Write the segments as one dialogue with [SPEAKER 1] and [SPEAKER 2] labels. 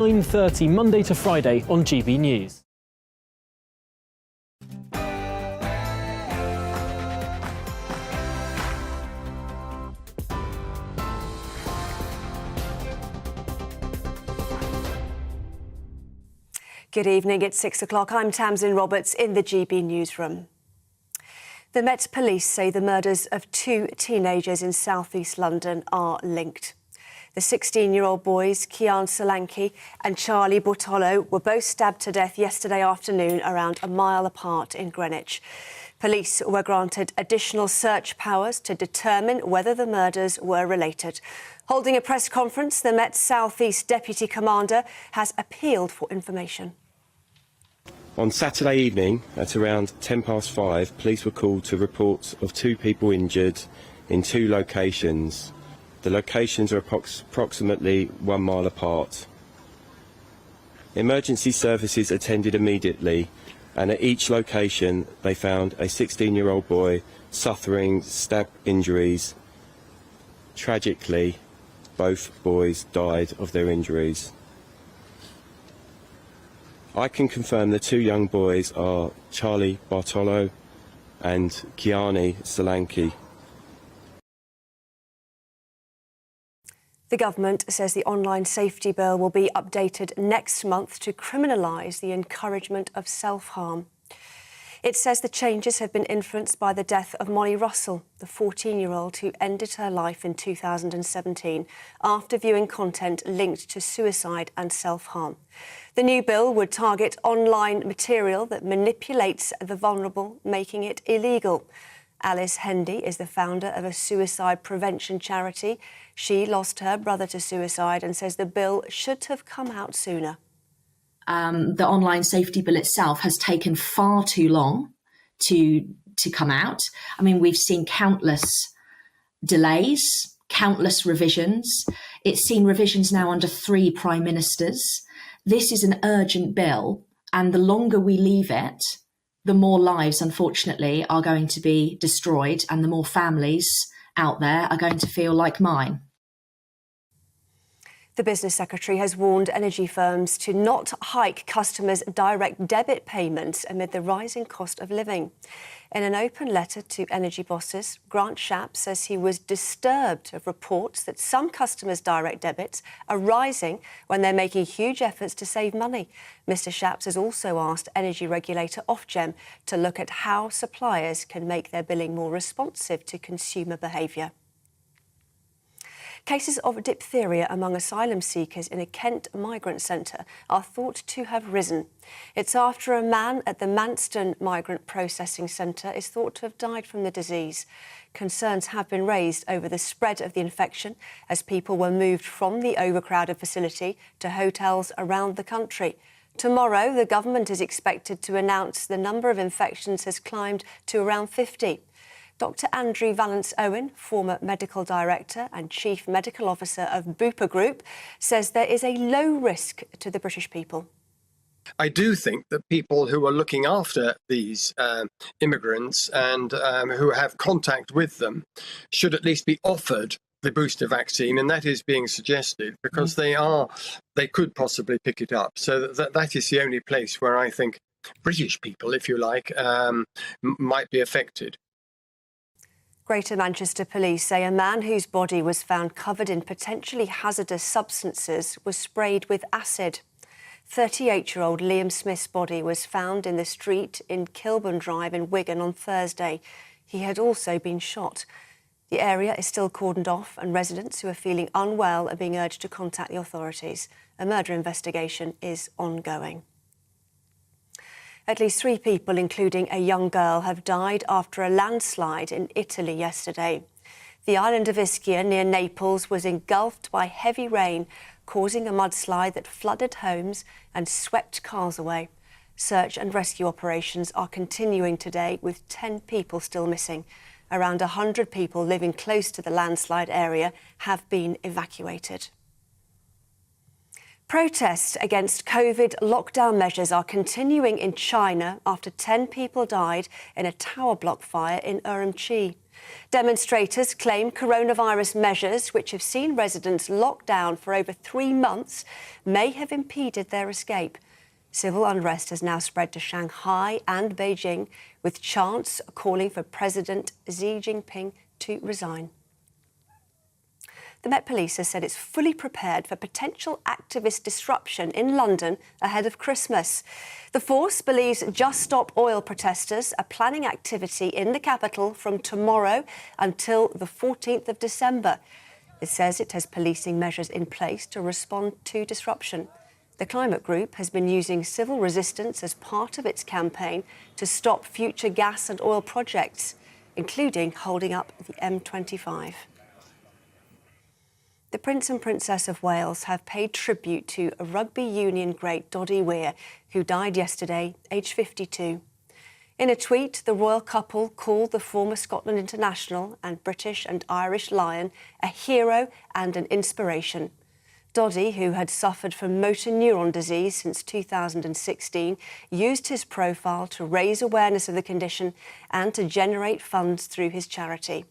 [SPEAKER 1] 9:30 Monday to Friday on GB News.
[SPEAKER 2] Good evening, it's 6 o'clock. I'm Tamsin Roberts in the GB newsroom. The Met Police say the murders of 2 teenagers in south-east London are linked. The 16-year-old boys, Kian Solanki and Charlie Bortolo, were both stabbed to death yesterday afternoon around a mile apart in Greenwich. Police were granted additional search powers to determine whether the murders were related. Holding a press conference, the Met South East Deputy Commander has appealed for information.
[SPEAKER 3] On Saturday evening, at around 5:10, police were called to reports of 2 people injured in 2 locations. The locations are approximately 1 mile apart. Emergency services attended immediately, and at each location they found a 16-year-old boy suffering stab injuries. Tragically, both boys died of their injuries. I can confirm the 2 young boys are Charlie Bartolo and Kiani Solanki.
[SPEAKER 2] The government says the online safety bill will be updated next month to criminalise the encouragement of self-harm. It says the changes have been influenced by the death of Molly Russell, the 14-year-old who ended her life in 2017 after viewing content linked to suicide and self-harm. The new bill would target online material that manipulates the vulnerable, making it illegal. Alice Hendy is the founder of a suicide prevention charity. She lost her brother to suicide and says the bill should have come out sooner.
[SPEAKER 4] The online safety bill itself has taken far too long to come out. I mean, we've seen countless delays, countless revisions. It's seen revisions now under 3 prime ministers. This is an urgent bill, and the longer we leave it, the more lives, unfortunately, are going to be destroyed, and the more families out there are going to feel like mine.
[SPEAKER 2] The Business Secretary has warned energy firms to not hike customers' direct debit payments amid the rising cost of living. In an open letter to energy bosses, Grant Shapps says he was disturbed of reports that some customers' direct debits are rising when they're making huge efforts to save money. Mr Shapps has also asked energy regulator Ofgem to look at how suppliers can make their billing more responsive to consumer behaviour. Cases of diphtheria among asylum seekers in a Kent migrant centre are thought to have risen. It's after a man at the Manston Migrant Processing Centre is thought to have died from the disease. Concerns have been raised over the spread of the infection as people were moved from the overcrowded facility to hotels around the country. Tomorrow, the government is expected to announce the number of infections has climbed to around 50. Dr Andrew Vallance-Owen, former medical director and chief medical officer of Bupa Group, says there is a low risk to the British people.
[SPEAKER 5] I do think that people who are looking after these immigrants and who have contact with them should at least be offered the booster vaccine, and that is being suggested because they could possibly pick it up. So that is the only place where I think British people, if you like, might be affected.
[SPEAKER 2] Greater Manchester Police say a man whose body was found covered in potentially hazardous substances was sprayed with acid. 38-year-old Liam Smith's body was found in the street in Kilburn Drive in Wigan on Thursday. He had also been shot. The area is still cordoned off and residents who are feeling unwell are being urged to contact the authorities. A murder investigation is ongoing. At least 3 people, including a young girl, have died after a landslide in Italy yesterday. The island of Ischia near Naples was engulfed by heavy rain, causing a mudslide that flooded homes and swept cars away. Search and rescue operations are continuing today, with 10 people still missing. Around 100 people living close to the landslide area have been evacuated. Protests against COVID lockdown measures are continuing in China after 10 people died in a tower block fire in Urumqi. Demonstrators claim coronavirus measures, which have seen residents locked down for over 3 months, may have impeded their escape. Civil unrest has now spread to Shanghai and Beijing, with chants calling for President Xi Jinping to resign. The Met Police has said it's fully prepared for potential activist disruption in London ahead of Christmas. The force believes Just Stop Oil protesters are planning activity in the capital from tomorrow until the 14th of December. It says it has policing measures in place to respond to disruption. The climate group has been using civil resistance as part of its campaign to stop future gas and oil projects, including holding up the M25. The Prince and Princess of Wales have paid tribute to a rugby union great Doddy Weir, who died yesterday, aged 52. In a tweet, the royal couple called the former Scotland international and British and Irish Lion a hero and an inspiration. Doddy, who had suffered from motor neuron disease since 2016, used his profile to raise awareness of the condition and to generate funds through his charity.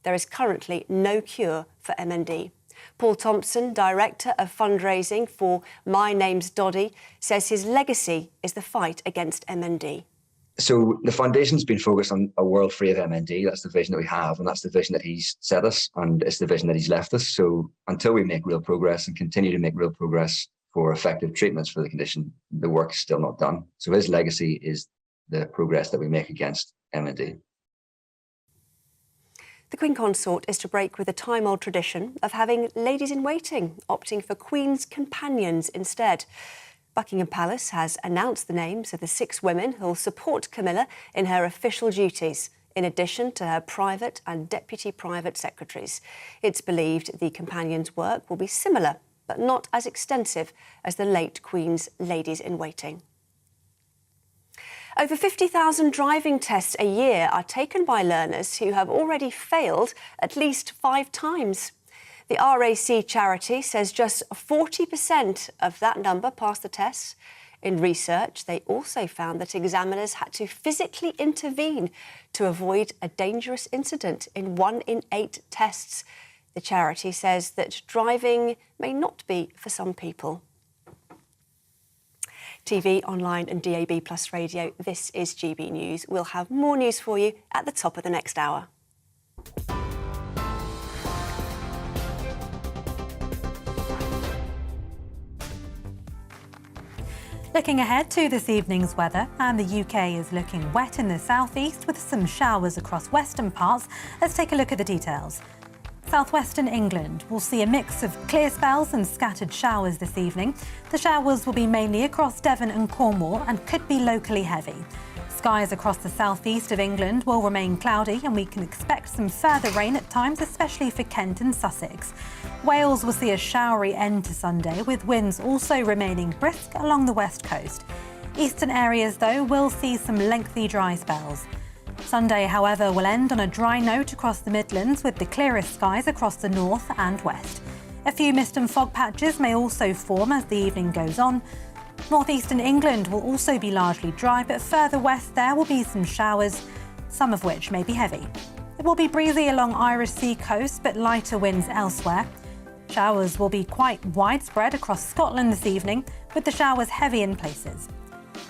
[SPEAKER 2] There is currently no cure for MND. Paul Thompson, Director of Fundraising for My Name's Doddy, says his legacy is the fight against MND.
[SPEAKER 6] So the foundation's been focused on a world free of MND. That's the vision that we have, and that's the vision that he's set us, and it's the vision that he's left us. So until we make real progress and continue to make real progress for effective treatments for the condition, the work is still not done. So his legacy is the progress that we make against MND.
[SPEAKER 2] The Queen Consort is to break with a time-old tradition of having ladies-in-waiting, opting for Queen's companions instead. Buckingham Palace has announced the names of the 6 women who will support Camilla in her official duties, in addition to her private and deputy private secretaries. It's believed the companions' work will be similar, but not as extensive as the late Queen's ladies-in-waiting. Over 50,000 driving tests a year are taken by learners who have already failed at least 5 times. The RAC charity says just 40% of that number passed the tests. In research, they also found that examiners had to physically intervene to avoid a dangerous incident in 1 in 8 tests. The charity says that driving may not be for some people. TV, online and DAB+ radio, this is GB News. We'll have more news for you at the top of the next hour.
[SPEAKER 7] Looking ahead to this evening's weather, and the UK is looking wet in the southeast with some showers across western parts. Let's take a look at the details. Southwestern England will see a mix of clear spells and scattered showers this evening. The showers will be mainly across Devon and Cornwall and could be locally heavy. Skies across the southeast of England will remain cloudy, and we can expect some further rain at times, especially for Kent and Sussex. Wales will see a showery end to Sunday, with winds also remaining brisk along the west coast. Eastern areas, though, will see some lengthy dry spells. Sunday, however, will end on a dry note across the Midlands, with the clearest skies across the north and west. A few mist and fog patches may also form as the evening goes on. Northeastern England will also be largely dry, but further west there will be some showers, some of which may be heavy. It will be breezy along Irish Sea coast, but lighter winds elsewhere. Showers will be quite widespread across Scotland this evening, with the showers heavy in places.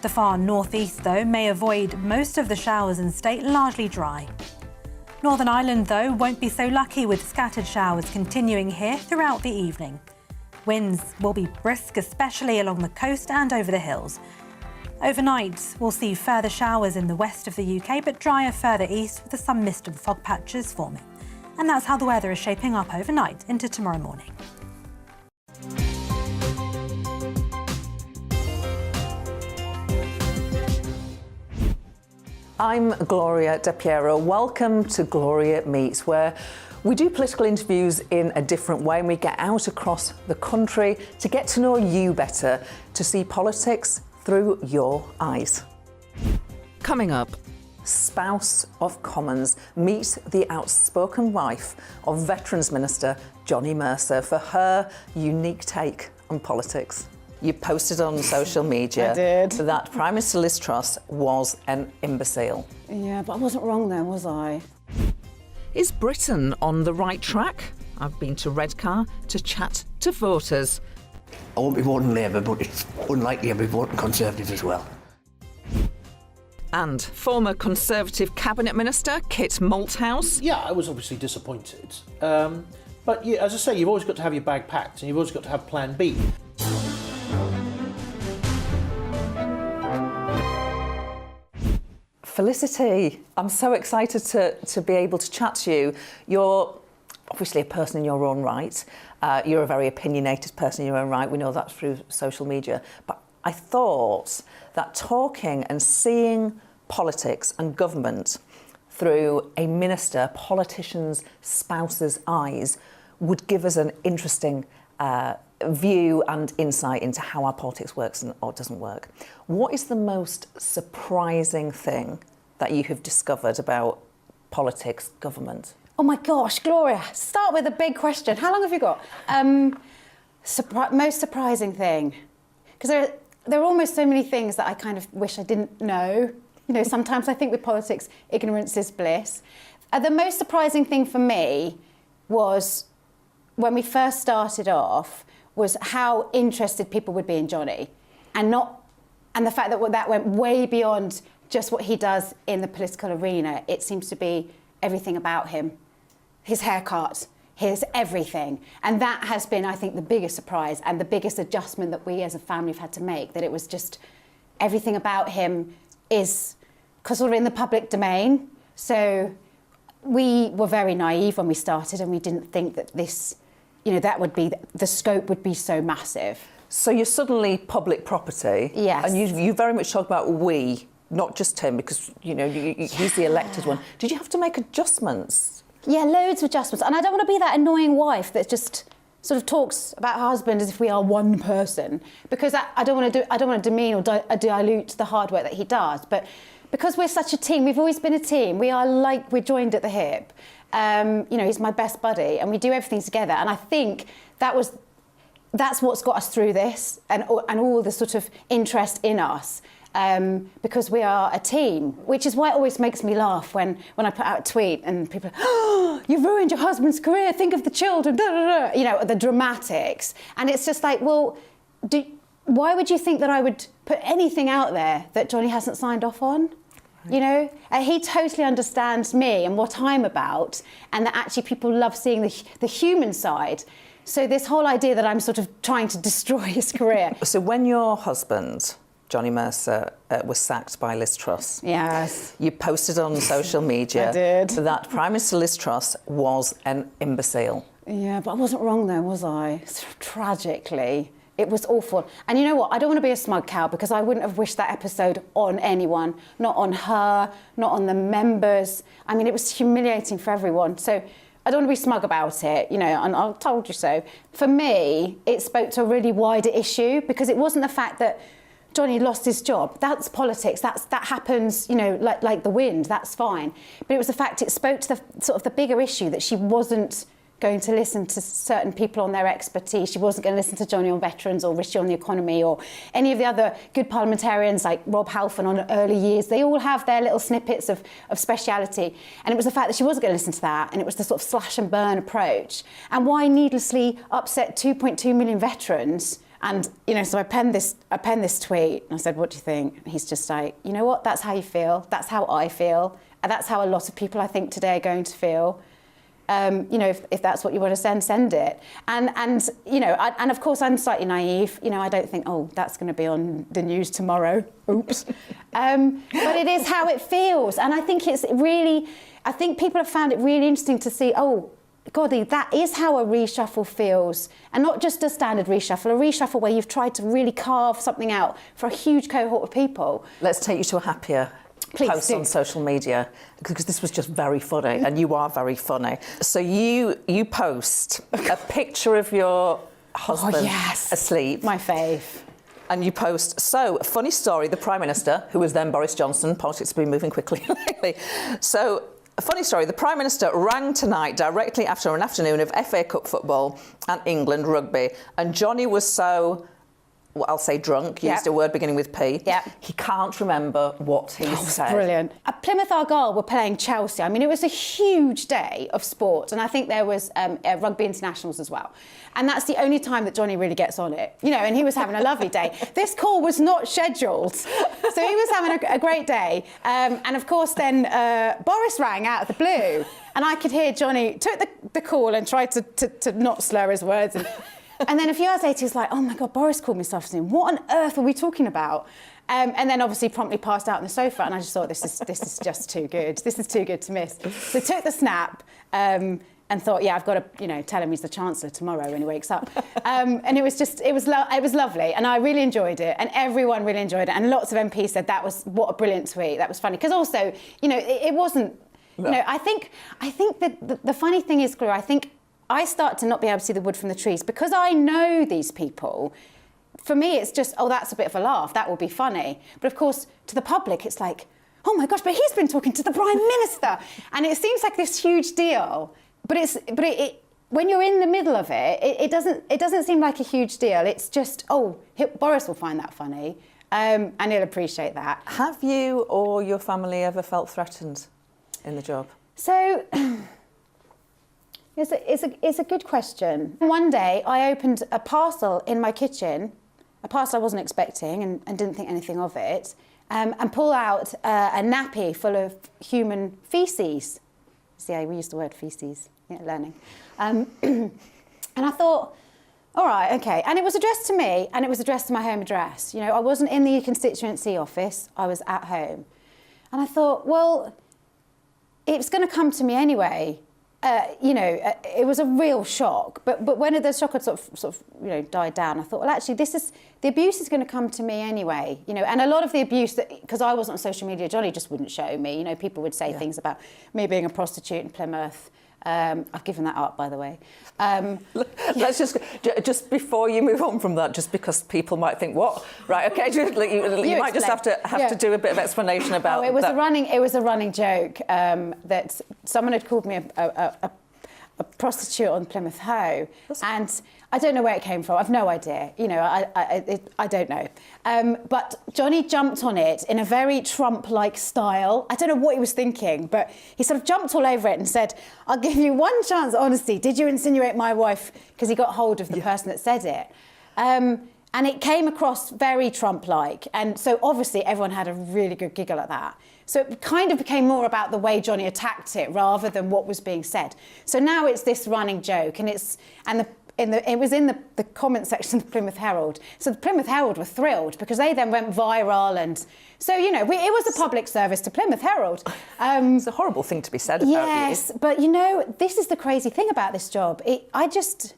[SPEAKER 7] The far northeast, though, may avoid most of the showers and stay largely dry. Northern Ireland, though, won't be so lucky, with scattered showers continuing here throughout the evening. Winds will be brisk, especially along the coast and over the hills. Overnight, we'll see further showers in the west of the UK, but drier further east with some mist and fog patches forming. And that's how the weather is shaping up overnight into tomorrow morning.
[SPEAKER 8] I'm Gloria de Piero. Welcome to Gloria Meets, where we do political interviews in a different way, and we get out across the country to get to know you better, to see politics through your eyes. Coming up, spouse of Commons meet the outspoken wife of Veterans Minister Johnny Mercer for her unique take on politics. You posted on social media
[SPEAKER 9] I did.
[SPEAKER 8] that Prime Minister Liz Truss was an imbecile.
[SPEAKER 9] Yeah, but I wasn't wrong then, was I?
[SPEAKER 8] Is Britain on the right track? I've been to Redcar to chat to voters.
[SPEAKER 9] I won't be voting Labour, but it's unlikely I'll be voting Conservative as well.
[SPEAKER 8] And former Conservative Cabinet Minister Kit Malthouse.
[SPEAKER 10] Yeah, I was obviously disappointed. But yeah, as I say, you've always got to have your bag packed and you've always got to have plan B.
[SPEAKER 8] Felicity, I'm so excited to be able to chat to you. You're obviously a person in your own right. You're a very opinionated person in your own right. We know that through social media. But I thought that talking and seeing politics and government through a minister, politician's spouse's eyes would give us an interesting view and insight into how our politics works or doesn't work. What is the most surprising thing that you have discovered about politics, government?
[SPEAKER 11] Oh my gosh, Gloria, start with a big question. How long have you got? Most surprising thing. Because there are almost so many things that I kind of wish I didn't know. You know, sometimes I think with politics, ignorance is bliss. The most surprising thing for me was when we first started off was how interested people would be in Johnny, and the fact that that went way beyond just what he does in the political arena. It seems to be everything about him, his haircut, his everything. And that has been, I think, the biggest surprise and the biggest adjustment that we as a family have had to make, that it was just everything about him is sort of in the public domain. So we were very naive when we started and we didn't think that this, you know, that would be, the scope would be so massive.
[SPEAKER 8] So you're suddenly public property.
[SPEAKER 11] Yes.
[SPEAKER 8] And you very much talk about we, not just him, because, you know, he's the elected one. Did you have to make adjustments?
[SPEAKER 11] Yeah, loads of adjustments. And I don't want to be that annoying wife that just sort of talks about her husband as if we are one person, because I don't want to demean or dilute the hard work that he does. But because we're such a team, we've always been a team. We're joined at the hip. You know, he's my best buddy, and we do everything together. And I think that's what's got us through this, and all the sort of interest in us. Because we are a team, which is why it always makes me laugh when I put out a tweet and people are, oh, you've ruined your husband's career, think of the children, da, da, da. You know, the dramatics. And it's just like, well, why would you think that I would put anything out there that Johnny hasn't signed off on? You know, he totally understands me and what I'm about, and that actually people love seeing the human side. So this whole idea that I'm sort of trying to destroy his career.
[SPEAKER 8] So when your husband, Johnny Mercer, was sacked by Liz Truss.
[SPEAKER 11] Yes.
[SPEAKER 8] You posted on social media
[SPEAKER 11] I did.
[SPEAKER 8] that Prime Minister Liz Truss was an imbecile.
[SPEAKER 11] Yeah, but I wasn't wrong though, was I? Tragically. It was awful. And you know what? I don't want to be a smug cow, because I wouldn't have wished that episode on anyone. Not on her, not on the members. I mean, it was humiliating for everyone. So I don't want to be smug about it, you know, and I told you so. For me, it spoke to a really wider issue, because it wasn't the fact that Johnny lost his job. That's politics. That happens, you know, like the wind. That's fine. But it was the fact it spoke to the sort of the bigger issue, that she wasn't going to listen to certain people on their expertise. She wasn't going to listen to Johnny on veterans or Rishi on the economy or any of the other good parliamentarians like Rob Halfon on early years. They all have their little snippets of speciality. And it was the fact that she wasn't going to listen to that. And it was the sort of slash and burn approach. And why needlessly upset 2.2 million veterans? And, you know, so I penned this tweet and I said, what do you think? And he's just like, you know what? That's how you feel. That's how I feel. And that's how a lot of people, I think, today are going to feel. You know, if that's what you want to send it. And you know, and of course I'm slightly naive. You know, I don't think, oh, that's going to be on the news tomorrow. Oops. But it is how it feels. And I think I think people have found it really interesting to see, oh, Goddy, that is how a reshuffle feels. And not just a standard reshuffle, a reshuffle where you've tried to really carve something out for a huge cohort of people.
[SPEAKER 8] Let's take you to a happier post on social media, because this was just very funny, and you are very funny. So you post a picture of your husband asleep.
[SPEAKER 11] My fave.
[SPEAKER 8] And you post, so, funny story, the Prime Minister, who was then Boris Johnson, politics have been moving quickly lately. So, a funny story, the Prime Minister rang tonight directly after an afternoon of FA Cup football and England rugby, and Johnny was so well, I'll say drunk, used a word beginning with P.
[SPEAKER 11] Yeah.
[SPEAKER 8] He can't remember what he said.
[SPEAKER 11] Brilliant. Plymouth Argyle were playing Chelsea. I mean, it was a huge day of sport, and I think there was rugby internationals as well. And that's the only time that Johnny really gets on it, you know, and he was having a lovely day. This call was not scheduled, so he was having a great day. And of course, then Boris rang out of the blue, and I could hear Johnny took the call and tried to not slur his words. And then a few hours later, he was like, oh my God, Boris called me this afternoon. What on earth were we talking about? And then obviously promptly passed out on the sofa, and I just thought, this is just too good. This is too good to miss. So took the snap and thought, yeah, I've got to, you know, tell him he's the Chancellor tomorrow when he wakes up. And it was lovely, and I really enjoyed it, and everyone really enjoyed it. And lots of MPs said that was, what a brilliant tweet. That was funny. Because also, you know, it wasn't, you know, I think that the funny thing is, Gloria, I think I start to not be able to see the wood from the trees because I know these people. For me, it's just, oh, that's a bit of a laugh. That will be funny. But of course, to the public, it's like, oh my gosh, but he's been talking to the Prime Minister. And it seems like this huge deal. But when you're in the middle of it, it doesn't seem like a huge deal. It's just, oh, Boris will find that funny. And he'll appreciate that.
[SPEAKER 8] Have you or your family ever felt threatened in the job?
[SPEAKER 11] So... It's a good question. One day I opened a parcel in my kitchen, a parcel I wasn't expecting and didn't think anything of it, and pull out a nappy full of human faeces. See, we used the word faeces, learning. And I thought, all right, okay. And it was addressed to me, and it was addressed to my home address. You know, I wasn't in the constituency office, I was at home. And I thought, well, it's going to come to me anyway. You know, it was a real shock. But when the shock had sort of you know, died down, I thought, well, actually, the abuse is going to come to me anyway. You know, and a lot of the abuse because I wasn't on social media, Johnny just wouldn't show me. You know, people would say things about me being a prostitute in Plymouth. I've given that up, by the way.
[SPEAKER 8] Let's just before you move on from that, just because people might think, what? Right, okay, you might just have to do a bit of explanation about.
[SPEAKER 11] Oh, it was a running joke that someone had called me a prostitute on Plymouth Hoe, and I don't know where it came from. I've no idea. You know, I don't know. But Johnny jumped on it in a very Trump-like style. I don't know what he was thinking, but he sort of jumped all over it and said, I'll give you one chance, honestly. Did you insinuate my wife? Because he got hold of the person that said it. And it came across very Trump-like. And so obviously everyone had a really good giggle at that. So it kind of became more about the way Johnny attacked it rather than what was being said. So now it's this running joke, and it was in the comment section of the Plymouth Herald. So the Plymouth Herald were thrilled because they then went viral, and so, you know, it was a public service to Plymouth Herald.
[SPEAKER 8] It's a horrible thing to be said about you.
[SPEAKER 11] Yes, but you know, this is the crazy thing about this job. It's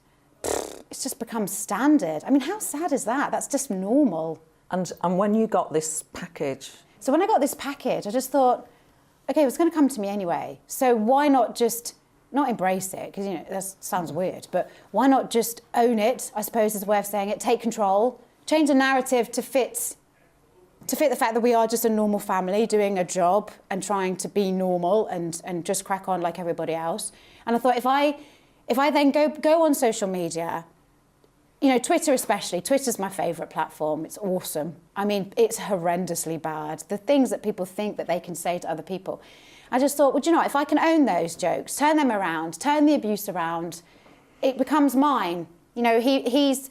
[SPEAKER 11] just become standard. I mean, how sad is that? That's just normal.
[SPEAKER 8] And when you got this package?
[SPEAKER 11] So when I got this package, I just thought, okay, it was going to come to me anyway. So why not just not embrace it? Because, you know, that sounds weird, but why not just own it, I suppose is a way of saying it, take control, change the narrative to fit the fact that we are just a normal family doing a job and trying to be normal and just crack on like everybody else. And I thought if I then go on social media, you know, Twitter especially, Twitter's my favourite platform. It's awesome. I mean, it's horrendously bad. The things that people think that they can say to other people. I just thought, well, do you know what? If I can own those jokes, turn them around, turn the abuse around, it becomes mine. You know, he's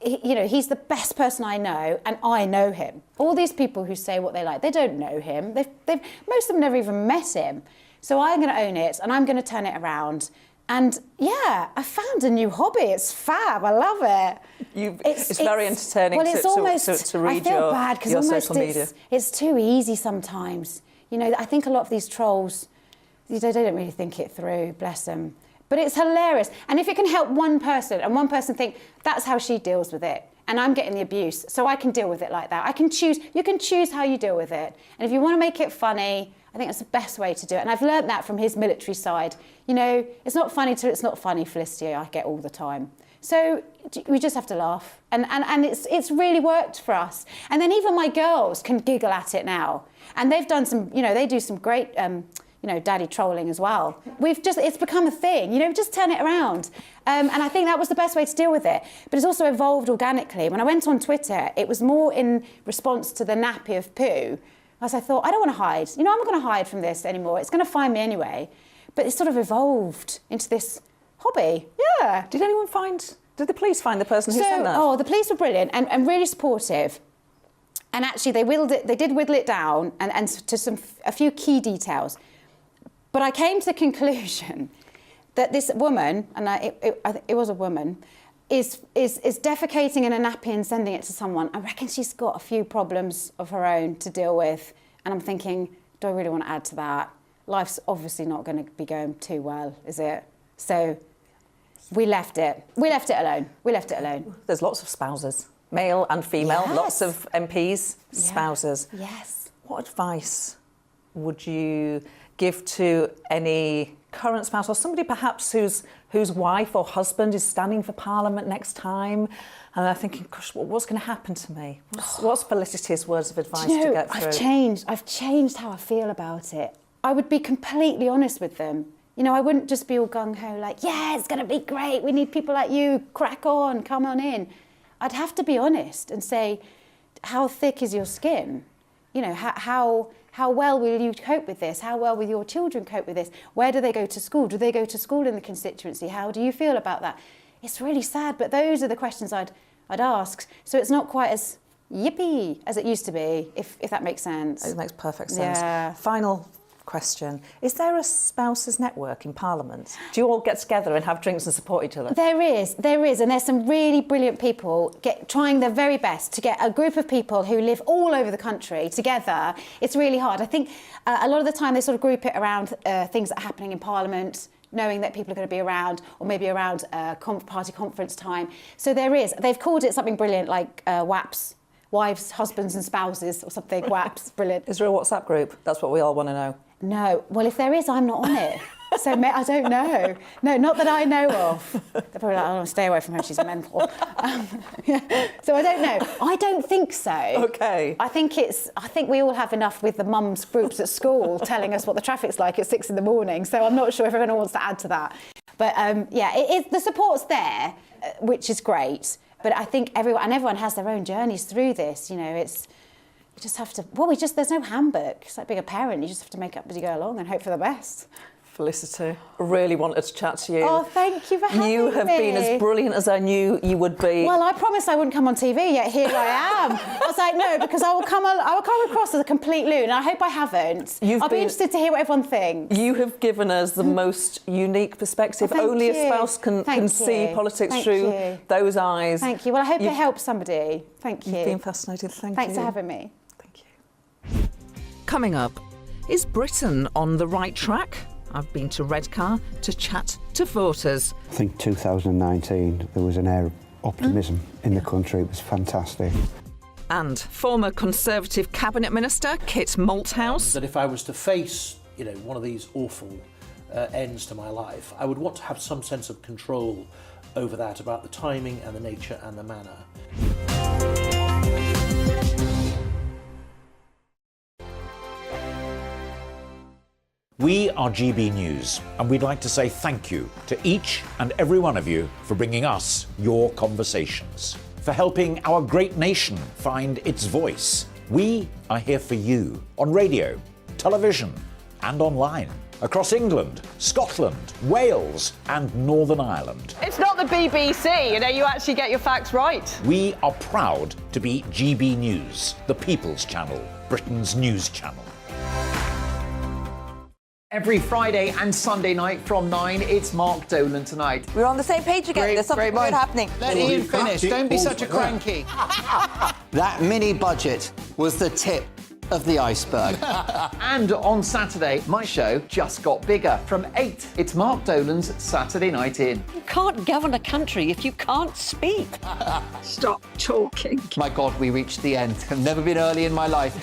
[SPEAKER 11] the best person I know, and I know him. All these people who say what they like, they don't know him. Most of them never even met him. So I'm going to own it, and I'm going to turn it around. And yeah, I found a new hobby. It's fab. I love it.
[SPEAKER 8] It's very entertaining to read
[SPEAKER 11] I feel bad because
[SPEAKER 8] your social media.
[SPEAKER 11] It's too easy sometimes. You know, I think a lot of these trolls, they don't really think it through, bless them. But it's hilarious. And if it can help one person and one person think, that's how she deals with it, and I'm getting the abuse, so I can deal with it like that. You can choose how you deal with it. And if you want to make it funny, I think that's the best way to do it. And I've learnt that from his military side. You know, it's not funny till it's not funny, Felicity, I get all the time. So we just have to laugh. And it's really worked for us. And then even my girls can giggle at it now. And they've done some, you know, they do some great, daddy trolling as well. It's become a thing, just turn it around. And I think that was the best way to deal with it. But it's also evolved organically. When I went on Twitter, it was more in response to the nappy of poo. As I thought, I don't want to hide. I'm not going to hide from this anymore. It's going to find me anyway. But it sort of evolved into this hobby. Yeah.
[SPEAKER 8] Did the police find the person who sent that?
[SPEAKER 11] Oh, the police were brilliant and really supportive. And actually, they did whittle it down and to a few key details. But I came to the conclusion that this woman, and it was a woman, is defecating in a nappy and sending it to someone. I reckon she's got a few problems of her own to deal with. And I'm thinking, do I really want to add to that? Life's obviously not going to be going too well, is it? So we left it. We left it alone.
[SPEAKER 8] There's lots of spouses, male and female,
[SPEAKER 11] Yes.
[SPEAKER 8] lots of MPs, spouses.
[SPEAKER 11] Yes.
[SPEAKER 8] What advice would you give to any current spouse or somebody perhaps whose wife or husband is standing for Parliament next time and they're thinking, gosh, what's going to happen to me? What's Felicity's words of advice to get through?
[SPEAKER 11] I've changed how I feel about it. I would be completely honest with them. I wouldn't just be all gung-ho like, yeah, it's going to be great. We need people like you. Crack on. Come on in. I'd have to be honest and say, how thick is your skin? How well will you cope with this? How well will your children cope with this? Where do they go to school? Do they go to school in the constituency? How do you feel about that? It's really sad, but those are the questions I'd ask. So it's not quite as yippee as it used to be, if that makes sense.
[SPEAKER 8] It makes perfect sense.
[SPEAKER 11] Yeah.
[SPEAKER 8] Final question. Is there a spouses network in Parliament? Do you all get together and have drinks and support each other?
[SPEAKER 11] There is, and there's some really brilliant people trying their very best to get a group of people who live all over the country together. It's really hard. I think a lot of the time they sort of group it around things that are happening in Parliament, knowing that people are going to be around, or maybe around party conference time. So they've called it something brilliant like WAPS, Wives, Husbands and Spouses, or something. WAPS, brilliant.
[SPEAKER 8] Is there a WhatsApp group? That's what we all want to know.
[SPEAKER 11] No. Well, if there is, I'm not on it. So I don't know. No, not that I know of. They're probably like, oh, stay away from her, she's mental. So I don't know. I don't think so.
[SPEAKER 8] Okay.
[SPEAKER 11] I think we all have enough with the mums groups at school telling us what the traffic's like at 6 a.m. So I'm not sure if everyone wants to add to that. But the support's there, which is great. But I think everyone has their own journeys through this. You just have to, there's no handbook. It's like being a parent. You just have to make up as you go along and hope for the best.
[SPEAKER 8] Felicity, I really wanted to chat to you.
[SPEAKER 11] Oh, thank you for having me.
[SPEAKER 8] You have been as brilliant as I knew you would be.
[SPEAKER 11] Well, I promised I wouldn't come on TV, yet here I am. I was like, no, because I will come across as a complete loon, and I hope I haven't. I'll be interested to hear what everyone thinks.
[SPEAKER 8] You have given us the most unique perspective. Only a spouse can see politics through those eyes.
[SPEAKER 11] Thank you. Well, I hope it helps somebody. Thank you.
[SPEAKER 8] You've been fascinating.
[SPEAKER 11] Thanks for having me.
[SPEAKER 8] Thank you. Coming up, is Britain on the right track? I've been to Redcar to chat to voters.
[SPEAKER 12] I think 2019, there was an air of optimism in the country. It was fantastic.
[SPEAKER 8] And former Conservative Cabinet Minister Kit Malthouse.
[SPEAKER 10] That if I was to face, one of these awful ends to my life, I would want to have some sense of control over that, about the timing and the nature and the manner.
[SPEAKER 13] We are GB News, and we'd like to say thank you to each and every one of you for bringing us your conversations, for helping our great nation find its voice. We are here for you on radio, television, and online, across England, Scotland, Wales, and Northern Ireland.
[SPEAKER 14] It's not the BBC, you actually get your facts right.
[SPEAKER 13] We are proud to be GB News, the People's Channel, Britain's news channel.
[SPEAKER 15] Every Friday and Sunday night from 9, it's Mark Dolan Tonight.
[SPEAKER 16] We're on the same page again. There's something good happening.
[SPEAKER 15] Let Ian finish. Don't be such a cranky.
[SPEAKER 17] That mini budget was the tip of the iceberg.
[SPEAKER 15] And on Saturday, my show just got bigger. From 8, it's Mark Dolan's Saturday Night In.
[SPEAKER 18] You can't govern a country if you can't speak.
[SPEAKER 15] Stop talking. My God, we reached the end. I've never been early in my life.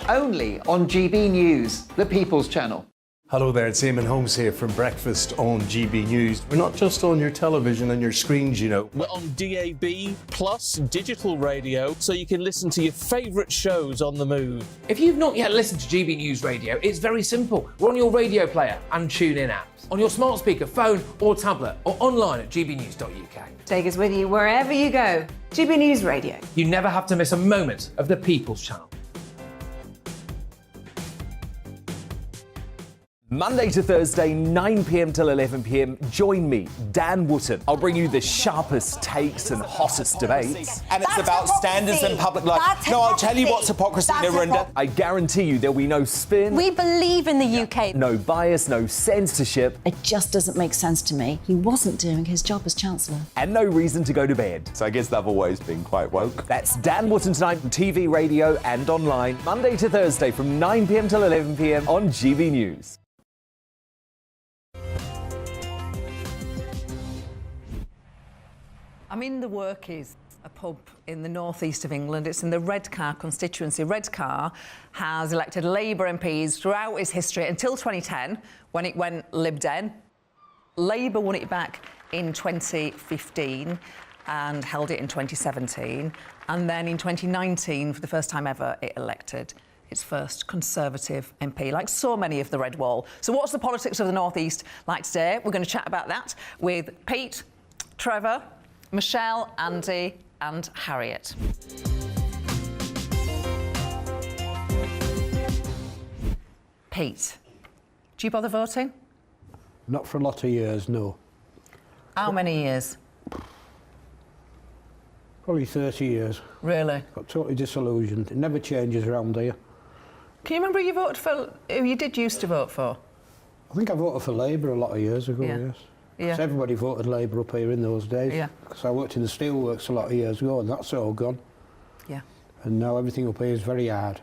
[SPEAKER 15] Only on GB News, the People's Channel.
[SPEAKER 19] Hello there, it's Eamon Holmes here from Breakfast on GB News. We're not just on your television and your screens, you know.
[SPEAKER 20] We're on DAB plus digital radio, so you can listen to your favourite shows on the move.
[SPEAKER 21] If you've not yet listened to GB News Radio, it's very simple. We're on your radio player and TuneIn apps, on your smart speaker, phone or tablet, or online at gbnews.uk.
[SPEAKER 22] Take us with you wherever you go. GB News Radio.
[SPEAKER 21] You never have to miss a moment of the People's Channel.
[SPEAKER 23] Monday to Thursday, 9 p.m. till 11 p.m. Join me, Dan Wootton. I'll bring you the sharpest takes and hottest debates.
[SPEAKER 24] And it's about standards and public life. No, I'll tell you what's hypocrisy, Narendra.
[SPEAKER 23] I guarantee you there'll be no spin.
[SPEAKER 25] We believe in the UK.
[SPEAKER 23] No bias, no censorship.
[SPEAKER 26] It just doesn't make sense to me. He wasn't doing his job as Chancellor.
[SPEAKER 23] And no reason to go to bed.
[SPEAKER 24] So I guess they've always been quite woke.
[SPEAKER 23] That's Dan Wootton tonight on TV, radio and online. Monday to Thursday from 9 p.m. till 11 p.m. on GB News.
[SPEAKER 8] I'm in the Workies, a pub in the northeast of England. It's in the Redcar constituency. Redcar has elected Labour MPs throughout its history until 2010, when it went Lib Dem. Labour won it back in 2015 and held it in 2017. And then in 2019, for the first time ever, it elected its first Conservative MP, like so many of the Red Wall. So what's the politics of the northeast like today? We're going to chat about that with Pete, Trevor, Michelle, Andy and Harriet. Pete, do you bother voting?
[SPEAKER 27] Not for a lot of years, no.
[SPEAKER 8] How many years?
[SPEAKER 27] Probably 30 years.
[SPEAKER 8] Really?
[SPEAKER 27] Got totally disillusioned. It never changes around here.
[SPEAKER 8] Can you remember who you voted for, who you did used to vote for?
[SPEAKER 27] I think I voted for Labour a lot of years ago, yes.
[SPEAKER 8] Yeah.
[SPEAKER 27] Because everybody voted Labour up here in those days.
[SPEAKER 8] Yeah.
[SPEAKER 27] Because I worked in the steelworks a lot of years ago and that's all gone.
[SPEAKER 8] Yeah.
[SPEAKER 27] And now everything up here is very hard.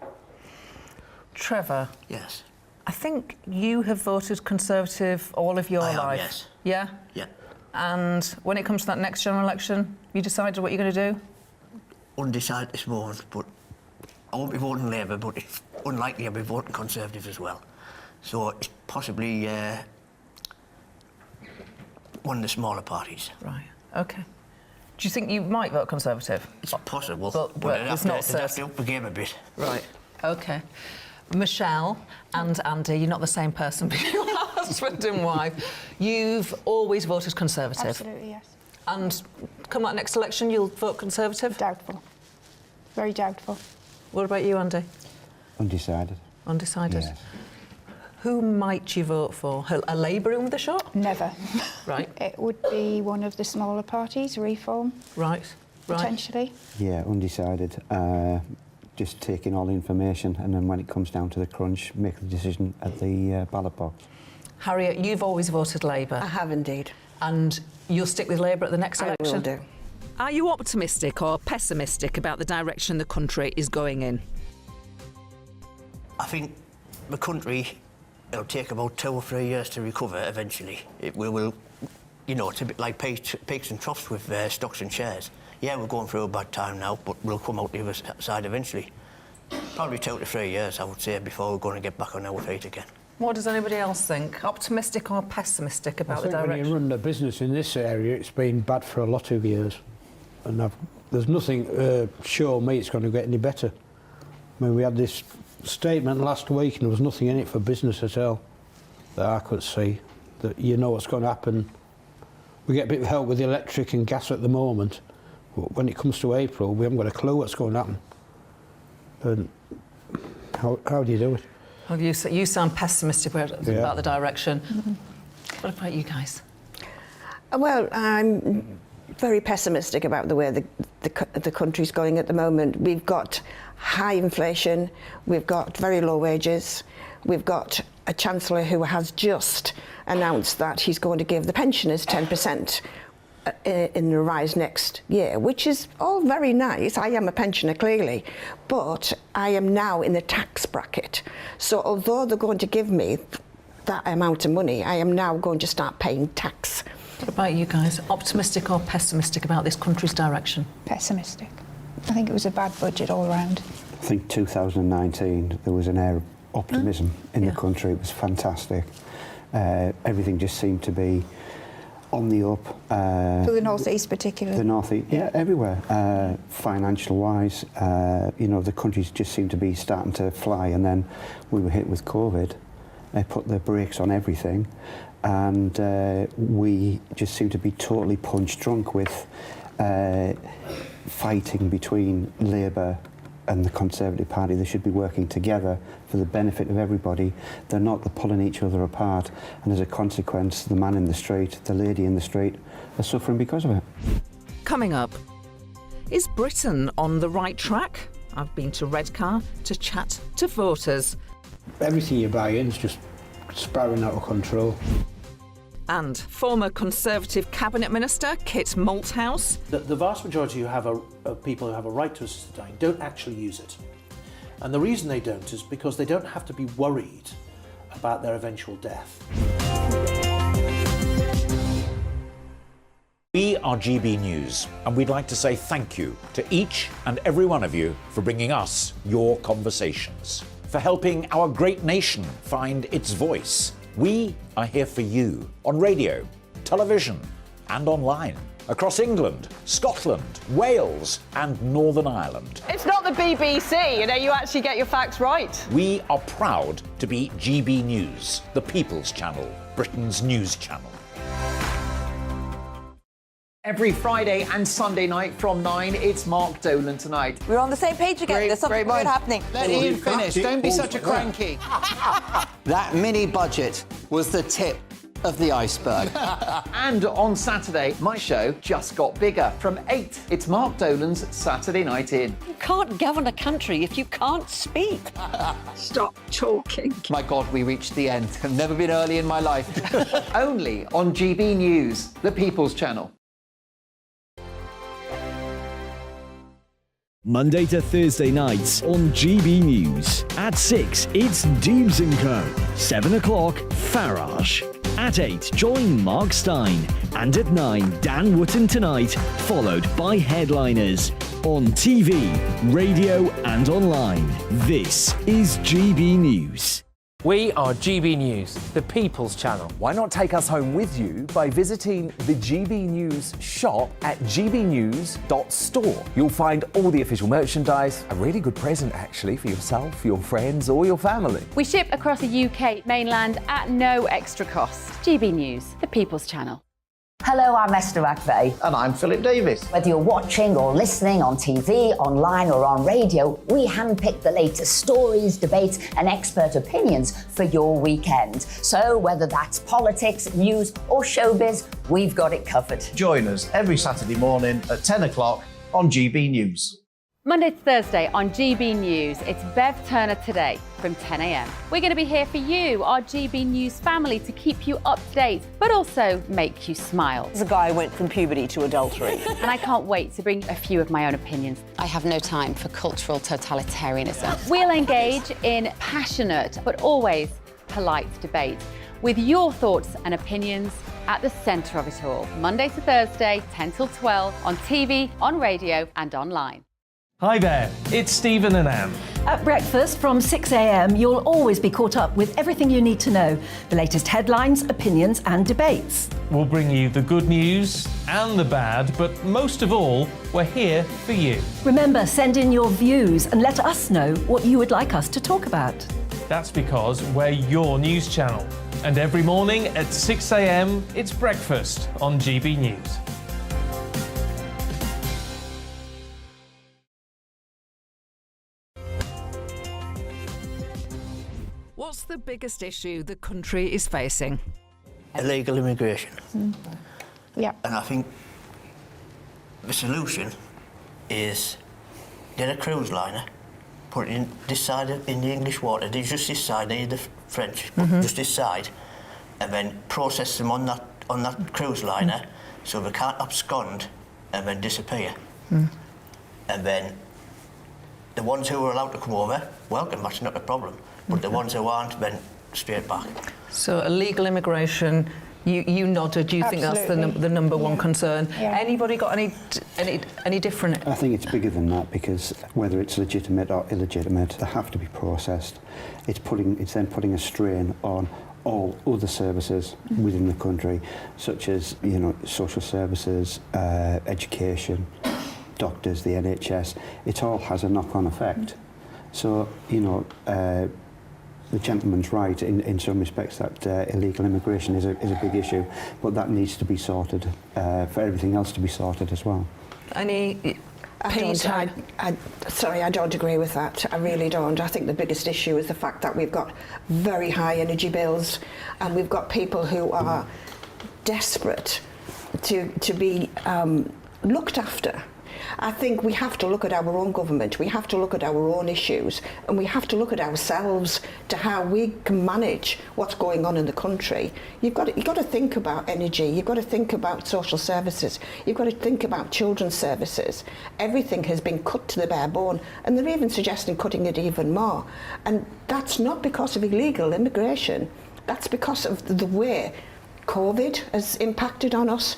[SPEAKER 8] Trevor?
[SPEAKER 9] Yes.
[SPEAKER 8] I think you have voted Conservative all of your life.
[SPEAKER 9] Yes.
[SPEAKER 8] Yeah?
[SPEAKER 9] Yeah.
[SPEAKER 8] And when it comes to that next general election, you decided what you're going to do?
[SPEAKER 9] Undecided this moment, but I won't be voting Labour, but it's unlikely I'll be voting Conservative as well. So it's possibly one of the smaller parties.
[SPEAKER 8] Right, OK. Do you think you might vote Conservative?
[SPEAKER 9] It's possible,
[SPEAKER 8] but it's not certain.
[SPEAKER 9] I'd have to up the game a bit.
[SPEAKER 8] Right, OK. Michelle and Andy, you're not the same person, but you're husband and wife. You've always voted Conservative.
[SPEAKER 28] Absolutely, yes.
[SPEAKER 8] And come that next election, you'll vote Conservative?
[SPEAKER 28] Doubtful. Very doubtful.
[SPEAKER 8] What about you, Andy?
[SPEAKER 12] Undecided.
[SPEAKER 8] Undecided?
[SPEAKER 12] Yes.
[SPEAKER 8] Who might you vote for? A Labour in with the shot?
[SPEAKER 28] Never.
[SPEAKER 8] Right.
[SPEAKER 28] It would be one of the smaller parties, Reform.
[SPEAKER 8] Right.
[SPEAKER 28] Potentially.
[SPEAKER 12] Yeah, undecided. Just taking all the information and then when it comes down to the crunch, make the decision at the ballot box.
[SPEAKER 8] Harriet, you've always voted Labour.
[SPEAKER 18] I have indeed.
[SPEAKER 8] And you'll stick with Labour at the next election?
[SPEAKER 18] I will do.
[SPEAKER 8] Are you optimistic or pessimistic about the direction the country is going in?
[SPEAKER 9] I think the country, it'll take about 2 or 3 years to recover eventually. It will, you know, it's a bit like peaks and troughs with stocks and shares. Yeah, we're going through a bad time now, but we'll come out the other side eventually. Probably 2 to 3 years, I would say, before we're going to get back on our feet again.
[SPEAKER 8] What does anybody else think? Optimistic or pessimistic about the
[SPEAKER 27] I think
[SPEAKER 8] direction?
[SPEAKER 27] when you run a business in this area, it's been bad for a lot of years. And there's nothing show me it's going to get any better. I mean, we had this statement last week and there was nothing in it for business at all that I could see, that you know what's going to happen. We get a bit of help with the electric and gas at the moment, but when it comes to April, we haven't got a clue what's going to happen. And how do you do it?
[SPEAKER 8] Well, you sound pessimistic about the direction.
[SPEAKER 28] Mm-hmm.
[SPEAKER 8] What about you guys?
[SPEAKER 18] Well, I'm very pessimistic about the way the country's going at the moment. We've got high inflation, we've got very low wages, we've got a Chancellor who has just announced that he's going to give the pensioners 10% in the rise next year, which is all very nice. I am a pensioner, clearly, but I am now in the tax bracket. So although they're going to give me that amount of money, I am now going to start paying tax.
[SPEAKER 8] What about you guys? Optimistic or pessimistic about this country's direction?
[SPEAKER 28] Pessimistic. I think it was a bad budget all round.
[SPEAKER 12] I think 2019 there was an air of optimism in the country. It was fantastic. Everything just seemed to be on the up.
[SPEAKER 28] For the North East particularly?
[SPEAKER 12] The North East, yeah, everywhere. Financial-wise, you know, the countries just seemed to be starting to fly, and then we were hit with COVID. They put the brakes on everything, and we just seemed to be totally punch-drunk with fighting between Labour and the Conservative Party. They should be working together for the benefit of everybody. They're not. They're pulling each other apart, and as a consequence, the man in the street, the lady in the street, are suffering because of it.
[SPEAKER 8] Coming up, is Britain on the right track? I've been to Redcar to chat to voters.
[SPEAKER 27] Everything you buy in is just spiraling out of control.
[SPEAKER 8] And former Conservative Cabinet Minister Kit Malthouse.
[SPEAKER 10] The vast majority of people who have a right to assisted dying don't actually use it. And the reason they don't is because they don't have to be worried about their eventual death.
[SPEAKER 13] We are GB News, and we'd like to say thank you to each and every one of you for bringing us your conversations, for helping our great nation find its voice. We are here for you on radio, television, and online across England, Scotland, Wales, and Northern Ireland.
[SPEAKER 14] It's not the BBC, you actually get your facts right.
[SPEAKER 13] We are proud to be GB News, the People's Channel, Britain's news channel.
[SPEAKER 15] Every Friday and Sunday night from 9, it's Mark Dolan Tonight.
[SPEAKER 16] We're on the same page again. There's something weird happening.
[SPEAKER 17] Let Ian finish. Don't be such a cranky. That mini budget was the tip of the iceberg.
[SPEAKER 15] And on Saturday, my show just got bigger. From 8, it's Mark Dolan's Saturday Night In.
[SPEAKER 26] You can't govern a country if you can't speak. Stop talking.
[SPEAKER 15] My God, we reached the end. I've never been early in my life. Only on GB News, the People's Channel.
[SPEAKER 1] Monday to Thursday nights on GB News. At 6, it's Deebs & Co. 7 o'clock, Farage. At 8, join Mark Stein. And at 9, Dan Wootton Tonight, followed by Headliners. On TV, radio and online. This is GB News.
[SPEAKER 23] We are GB News, the People's Channel. Why not take us home with you by visiting the GB News shop at gbnews.store. You'll find all the official merchandise, a really good present actually for yourself, your friends or your family.
[SPEAKER 2] We ship across the UK mainland at no extra cost. GB News, the People's Channel.
[SPEAKER 3] Hello, I'm Esther McVeigh.
[SPEAKER 15] And I'm Philip Davis.
[SPEAKER 3] Whether you're watching or listening on TV, online or on radio, we handpick the latest stories, debates and expert opinions for your weekend. So whether that's politics, news or showbiz, we've got it covered.
[SPEAKER 4] Join us every Saturday morning at 10 o'clock on GB News.
[SPEAKER 2] Monday to Thursday on GB News, it's Bev Turner Today from 10 a.m. We're going to be here for you, our GB News family, to keep you up to date, but also make you smile.
[SPEAKER 5] The guy went from puberty to adultery.
[SPEAKER 2] And I can't wait to bring a few of my own opinions.
[SPEAKER 26] I have no time for cultural totalitarianism.
[SPEAKER 2] We'll engage in passionate, but always polite debate, with your thoughts and opinions at the centre of it all. Monday to Thursday, 10 till 12, on TV, on radio and online.
[SPEAKER 20] Hi there, it's Stephen and Anne.
[SPEAKER 6] At breakfast from 6 a.m, you'll always be caught up with everything you need to know, the latest headlines, opinions and debates.
[SPEAKER 20] We'll bring you the good news and the bad, but most of all, we're here for you.
[SPEAKER 6] Remember, send in your views and let us know what you would like us to talk about.
[SPEAKER 20] That's because we're your news channel. And every morning at 6 a.m, it's breakfast on GB News.
[SPEAKER 8] What's the biggest issue the country is facing?
[SPEAKER 9] Illegal immigration.
[SPEAKER 28] Yeah.
[SPEAKER 9] And I think the solution is get a cruise liner, put it in this side in the English water, just this side, they the French, just this side, and then process them on that cruise liner so they can't abscond and then disappear. And then the ones who are allowed to come over, welcome, that's not a problem. But the ones who aren't, then straight back.
[SPEAKER 8] So illegal immigration, You nodded. You think that's the number one concern.
[SPEAKER 28] Yeah.
[SPEAKER 8] Anybody got any different?
[SPEAKER 12] I think it's bigger than that, because whether it's legitimate or illegitimate, they have to be processed. It's then putting a strain on all other services within the country, such as, you know, social services, education, doctors, the NHS. It all has a knock-on effect. So, you know, the gentleman's right in some respects that illegal immigration is a big issue, but that needs to be sorted for everything else to be sorted as well.
[SPEAKER 28] Sorry, I don't agree with that. I really don't. I think the biggest issue is the fact that we've got very high energy bills, and we've got people who are desperate to be looked after. I think we have to look at our own government, we have to look at our own issues, and we have to look at ourselves to how we can manage what's going on in the country. You've got to think about energy, you've got to think about social services, you've got to think about children's services. Everything has been cut to the bare bone, and they're even suggesting cutting it even more. And that's not because of illegal immigration, that's because of the way COVID has impacted on us,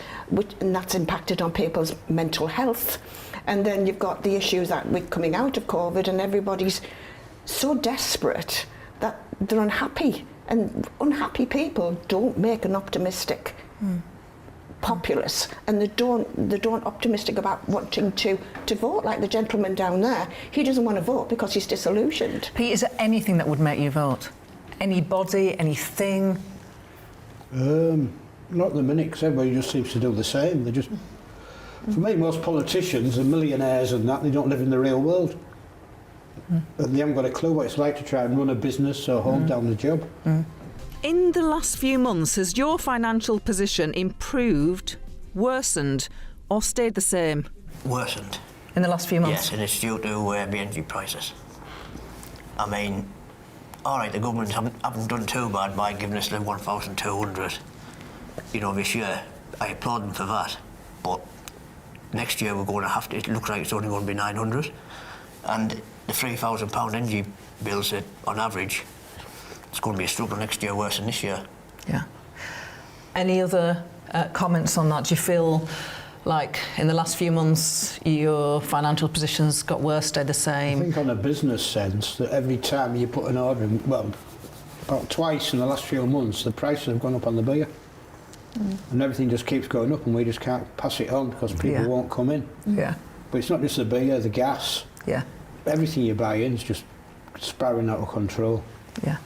[SPEAKER 28] and that's impacted on people's mental health. And then you've got the issues that we're coming out of COVID and everybody's so desperate that they're unhappy. And unhappy people don't make an optimistic populace, and they don't optimistic about wanting to vote. Like the gentleman down there, he doesn't want to vote because he's disillusioned.
[SPEAKER 8] Pete, is there anything that would make you vote? Anybody, anything?
[SPEAKER 27] Not at the minute, because everybody just seems to do the same. They just, for me, most politicians are millionaires and that, they don't live in the real world. And they haven't got a clue what it's like to try and run a business or hold down the job.
[SPEAKER 7] In the last few months, has your financial position improved, worsened, or stayed the same?
[SPEAKER 9] Worsened.
[SPEAKER 8] In the last few months?
[SPEAKER 9] Yes, and it's due to the energy prices. I mean, all right, the government haven't done too bad by giving us the 1,200, you know, this year. I applaud them for that. But next year we're going to have to, it looks like it's only going to be 900. And the £3,000 energy bills, on average, it's going to be a struggle next year, worse than this year.
[SPEAKER 8] Yeah. Any other comments on that? Do you feel like in the last few months your financial positions got worse, stayed the same?
[SPEAKER 27] I think on a business sense, that every time you put an order in, well, about twice in the last few months, the prices have gone up on the beer. And everything just keeps going up, and we just can't pass it on because people won't come in.
[SPEAKER 8] Yeah.
[SPEAKER 27] But it's not just the beer, the gas.
[SPEAKER 8] Yeah.
[SPEAKER 27] Everything you buy in is just spiraling out of control.
[SPEAKER 8] Yeah.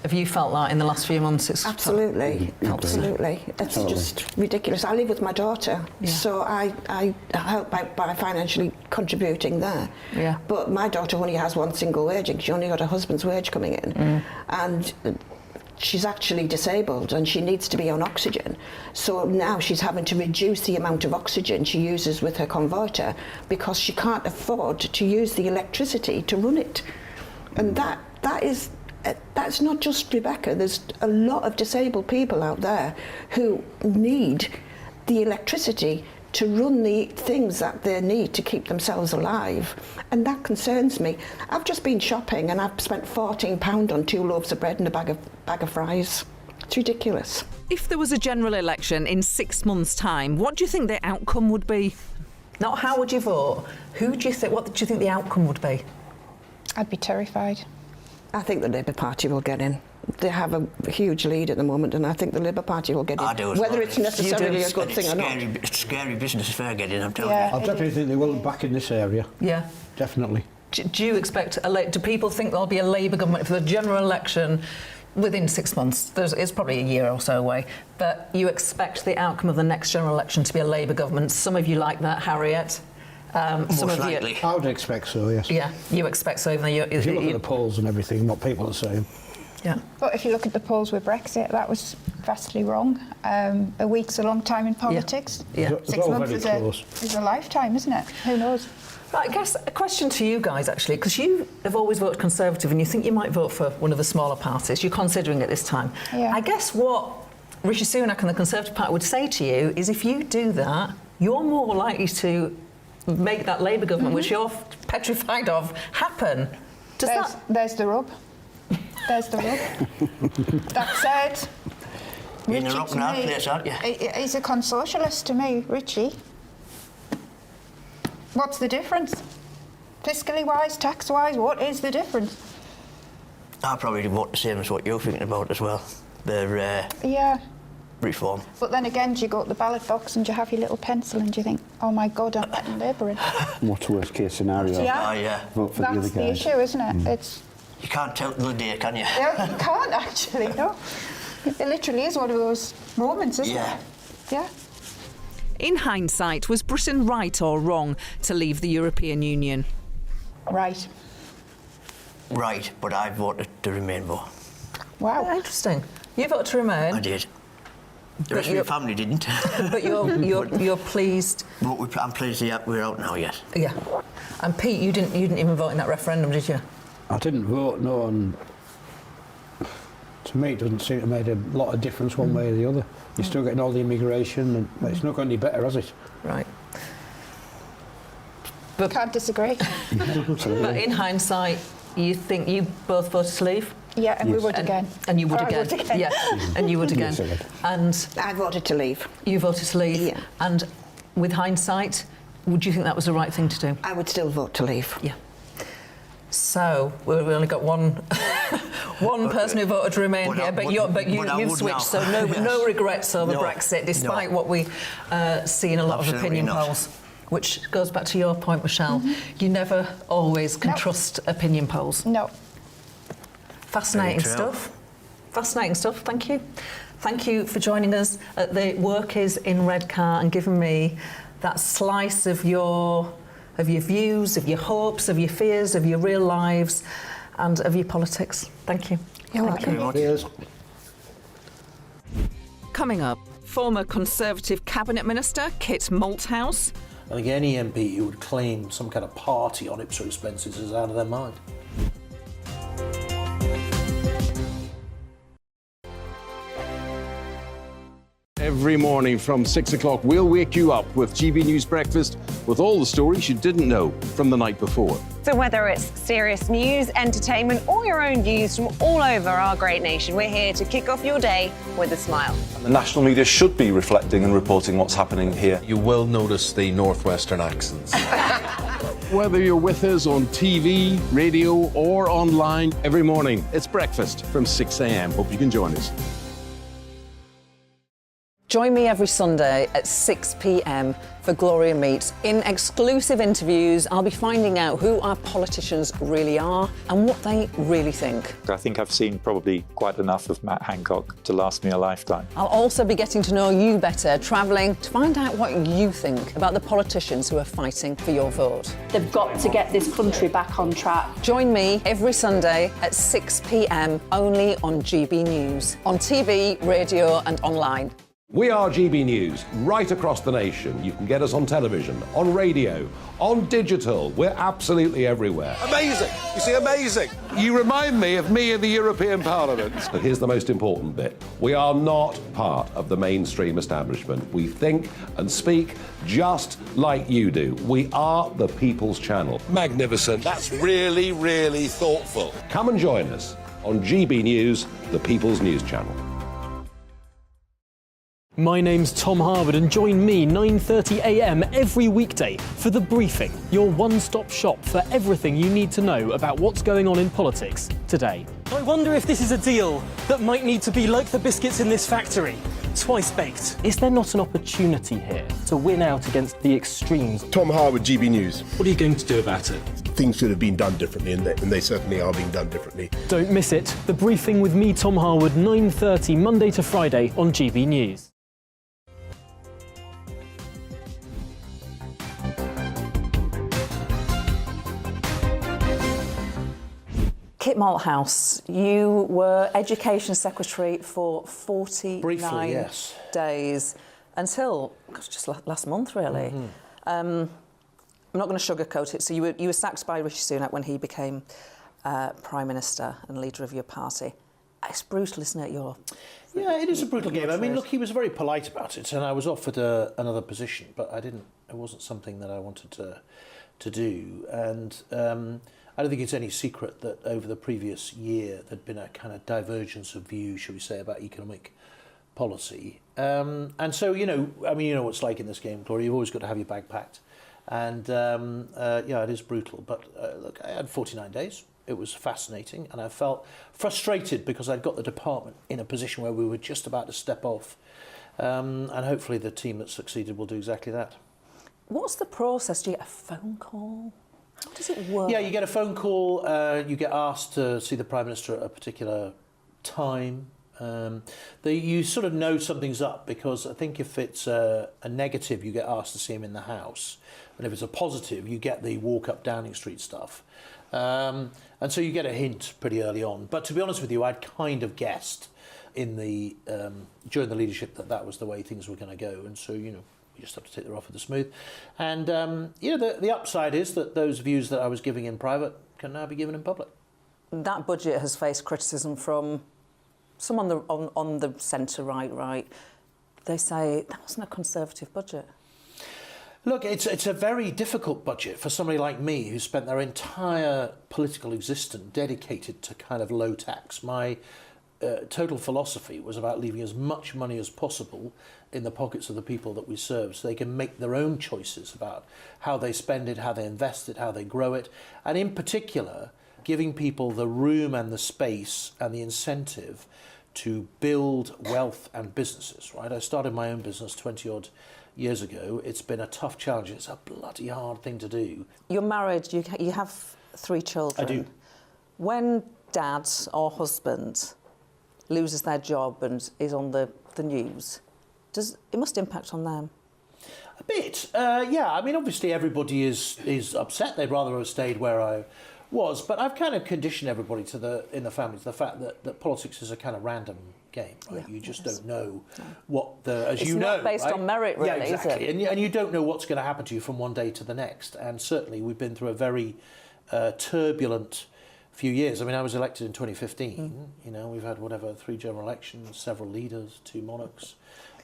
[SPEAKER 8] Have you felt that in the last few months? It's
[SPEAKER 28] absolutely. It's just ridiculous. I live with my daughter, so I help out by financially contributing there.
[SPEAKER 8] Yeah.
[SPEAKER 28] But my daughter only has one single wage, and she only got her husband's wage coming in, and she's actually disabled and she needs to be on oxygen. So now she's having to reduce the amount of oxygen she uses with her converter because she can't afford to use the electricity to run it. And that's not just Rebecca. There's a lot of disabled people out there who need the electricity to run the things that they need to keep themselves alive. And that concerns me. I've just been shopping and I've spent £14 on 2 loaves of bread and a bag of fries. It's ridiculous.
[SPEAKER 7] If there was a general election in 6 months' time, what do you think the outcome would be?
[SPEAKER 8] Not how would you vote, what do you think the outcome would be?
[SPEAKER 28] I'd be terrified. I think the Labour Party will get in. They have a huge lead at the moment, and I think the Labour Party will get in.
[SPEAKER 9] I do as
[SPEAKER 28] whether
[SPEAKER 9] well.
[SPEAKER 28] it's necessarily a good thing or not.
[SPEAKER 9] It's scary business if they get in, I'm telling
[SPEAKER 28] Yeah,
[SPEAKER 9] you.
[SPEAKER 27] I definitely think they will back in this area.
[SPEAKER 8] Yeah.
[SPEAKER 27] Definitely.
[SPEAKER 8] Do you expect, do people think there'll be a Labour government for the general election within 6 months? It's probably a year or so away, but you expect the outcome of the next general election to be a Labour government. Some of you like that, Harriet. Some of you,
[SPEAKER 27] I would expect so, yes.
[SPEAKER 8] Yeah, you expect so.
[SPEAKER 27] If you look at the polls and everything, what people are saying.
[SPEAKER 8] Yeah.
[SPEAKER 28] But if you look at the polls with Brexit, that was vastly wrong. A week's a long time in politics.
[SPEAKER 8] Yeah.
[SPEAKER 28] 6 months is a lifetime, isn't it? Who knows?
[SPEAKER 8] Right, I guess a question to you guys, actually, because you have always voted Conservative and you think you might vote for one of the smaller parties. You're considering it this time.
[SPEAKER 28] Yeah.
[SPEAKER 8] I guess what Rishi Sunak and the Conservative Party would say to you is if you do that, you're more likely to make that Labour government, which you're petrified of, happen.
[SPEAKER 28] There's the rub. There's the rub. That said,
[SPEAKER 9] in a rock and hard place, aren't you?
[SPEAKER 10] He's a con-socialist to me, Richie. What's the difference? Fiscally wise, tax wise, what is the difference?
[SPEAKER 9] I probably vote the same as what you're thinking about as well. The
[SPEAKER 10] yeah.
[SPEAKER 9] reform.
[SPEAKER 10] But then again, do you go to the ballot box and you have your little pencil and you think, oh my God, I'm letting Labour in.
[SPEAKER 12] What's worst case scenario?
[SPEAKER 10] Yeah.
[SPEAKER 12] Vote for the other
[SPEAKER 10] That's the
[SPEAKER 12] guys.
[SPEAKER 10] issue, isn't it? It's.
[SPEAKER 9] You can't tell the day, can you?
[SPEAKER 10] Yeah, you can't actually, no. It literally is one of those moments, isn't it? Yeah.
[SPEAKER 7] In hindsight, was Britain right or wrong to leave the European Union?
[SPEAKER 10] Right.
[SPEAKER 9] Right, but I voted to remain, though.
[SPEAKER 10] Wow.
[SPEAKER 8] Interesting. You voted to remain?
[SPEAKER 9] I did. The rest of your family didn't.
[SPEAKER 8] But you're pleased.
[SPEAKER 9] But I'm pleased we're out now, yes.
[SPEAKER 8] Yeah. And Pete, you didn't even vote in that referendum, did you?
[SPEAKER 27] I didn't vote, no, and to me it doesn't seem to have made a lot of difference one way or the other. You're still getting all the immigration, and it's not going any better, has it?
[SPEAKER 8] Right.
[SPEAKER 10] But can't disagree.
[SPEAKER 8] But in hindsight, you think you both voted to leave?
[SPEAKER 10] Yeah, and we would again.
[SPEAKER 8] And you would
[SPEAKER 10] I
[SPEAKER 8] again.
[SPEAKER 10] would again.
[SPEAKER 8] Yeah, and you would again.
[SPEAKER 10] Yes, I would.
[SPEAKER 8] And
[SPEAKER 10] I voted to leave.
[SPEAKER 8] You voted to leave?
[SPEAKER 10] Yeah.
[SPEAKER 8] And with hindsight, would you think that was the right thing to do?
[SPEAKER 10] I would still vote to leave.
[SPEAKER 8] Yeah. So we only got one person who voted to remain here, but you've switched, so no regrets over Brexit, despite what we see in a lot of opinion polls. Which goes back to your point, Michelle. You never always can trust opinion polls.
[SPEAKER 10] No.
[SPEAKER 8] Fascinating stuff. Fascinating stuff. Thank you. Thank you for joining us at the Workers in Red Car and giving me that slice of your views, of your hopes, of your fears, of your real lives, and of your politics. Thank you.
[SPEAKER 10] You're welcome.
[SPEAKER 7] Coming up, former Conservative Cabinet Minister Kit Malthouse.
[SPEAKER 11] I think any MP who would claim some kind of party on IPSO expenses is out of their mind.
[SPEAKER 18] Every morning from 6 o'clock, we'll wake you up with GB News Breakfast with all the stories you didn't know from the night before.
[SPEAKER 19] So whether it's serious news, entertainment, or your own views from all over our great nation, we're here to kick off your day with a smile.
[SPEAKER 21] And the national media should be reflecting and reporting what's happening here.
[SPEAKER 22] You will notice the northwestern accents.
[SPEAKER 18] Whether you're with us on TV, radio, or online, every morning, it's breakfast from 6 a.m. Hope you can join us.
[SPEAKER 8] Join me every Sunday at 6 p.m. for Gloria Meets. In exclusive interviews, I'll be finding out who our politicians really are and what they really think.
[SPEAKER 24] I think I've seen probably quite enough of Matt Hancock to last me a lifetime.
[SPEAKER 8] I'll also be getting to know you better, travelling to find out what you think about the politicians who are fighting for your vote.
[SPEAKER 25] They've got to get this country back on track.
[SPEAKER 8] Join me every Sunday at 6 p.m. only on GB News, on TV, radio and online.
[SPEAKER 29] We are GB News, right across the nation. You can get us on television, on radio, on digital. We're absolutely everywhere.
[SPEAKER 22] Amazing! You see, amazing!
[SPEAKER 29] You remind me of me in the European Parliament. But here's the most important bit. We are not part of the mainstream establishment. We think and speak just like you do. We are the People's Channel.
[SPEAKER 22] Magnificent. That's really, really thoughtful.
[SPEAKER 29] Come and join us on GB News, the People's News Channel.
[SPEAKER 30] My name's Tom Harwood and join me 9:30 a.m. every weekday for The Briefing, your one-stop shop for everything you need to know about what's going on in politics today.
[SPEAKER 31] I wonder if this is a deal that might need to be like the biscuits in this factory, twice baked.
[SPEAKER 30] Is there not an opportunity here to win out against the extremes?
[SPEAKER 22] Tom Harwood, GB News.
[SPEAKER 30] What are you going to do about it?
[SPEAKER 22] Things should have been done differently, and they certainly are being done differently.
[SPEAKER 30] Don't miss it. The Briefing with me, Tom Harwood, 9:30 Monday to Friday on GB News.
[SPEAKER 8] Kit Malthouse, you were Education Secretary for 49
[SPEAKER 11] Briefly, yes.
[SPEAKER 8] days until just last month, really. I'm not going to sugarcoat it. So you were sacked by Rishi Sunak when he became Prime Minister and leader of your party. It's brutal, isn't it?
[SPEAKER 11] Yeah, it is a brutal game. I mean, look, he was very polite about it, and I was offered another position, but I didn't. It wasn't something that I wanted to do, and. I don't think it's any secret that over the previous year there'd been a kind of divergence of view, shall we say, about economic policy. And so, you know what it's like in this game, Gloria. You've always got to have your bag packed. And, it is brutal. But look, I had 49 days. It was fascinating. And I felt frustrated because I'd got the department in a position where we were just about to step off. And hopefully the team that succeeded will do exactly that.
[SPEAKER 8] What's the process? Do you get a phone call? How does it work?
[SPEAKER 11] Yeah, you get a phone call. You get asked to see the Prime Minister at a particular time. You sort of know something's up because I think if it's a negative, you get asked to see him in the House. And if it's a positive, you get the walk up Downing Street stuff. And so you get a hint pretty early on. But to be honest with you, I'd kind of guessed in the during the leadership that was the way things were going to go. And so, you just have to take the rough with the smooth. And, the upside is that those views that I was giving in private can now be given in public.
[SPEAKER 8] That budget has faced criticism from some on the centre right. They say that wasn't a Conservative budget.
[SPEAKER 11] Look, it's a very difficult budget for somebody like me who spent their entire political existence dedicated to kind of low tax. My total philosophy was about leaving as much money as possible in the pockets of the people that we serve so they can make their own choices about how they spend it, how they invest it, how they grow it, and in particular giving people the room and the space and the incentive to build wealth and businesses, right? I started my own business 20 odd years ago. It's been a tough challenge. It's a bloody hard thing to do.
[SPEAKER 8] You're married, you have 3 children.
[SPEAKER 11] I do.
[SPEAKER 8] When dad or husband loses their job and is on the news, it must impact on them?
[SPEAKER 11] A bit, yeah. I mean, obviously everybody is upset. They'd rather have stayed where I was, but I've kind of conditioned everybody in the family to the fact that politics is a kind of random game, right?
[SPEAKER 8] Yeah,
[SPEAKER 11] you just don't know what as you know,
[SPEAKER 8] it's not based on merit, really,
[SPEAKER 11] yeah, exactly.
[SPEAKER 8] is it?
[SPEAKER 11] And you don't know what's going to happen to you from one day to the next. And certainly we've been through a very turbulent few years. I mean, I was elected in 2015. We've had 3 general elections, several leaders, 2 monarchs,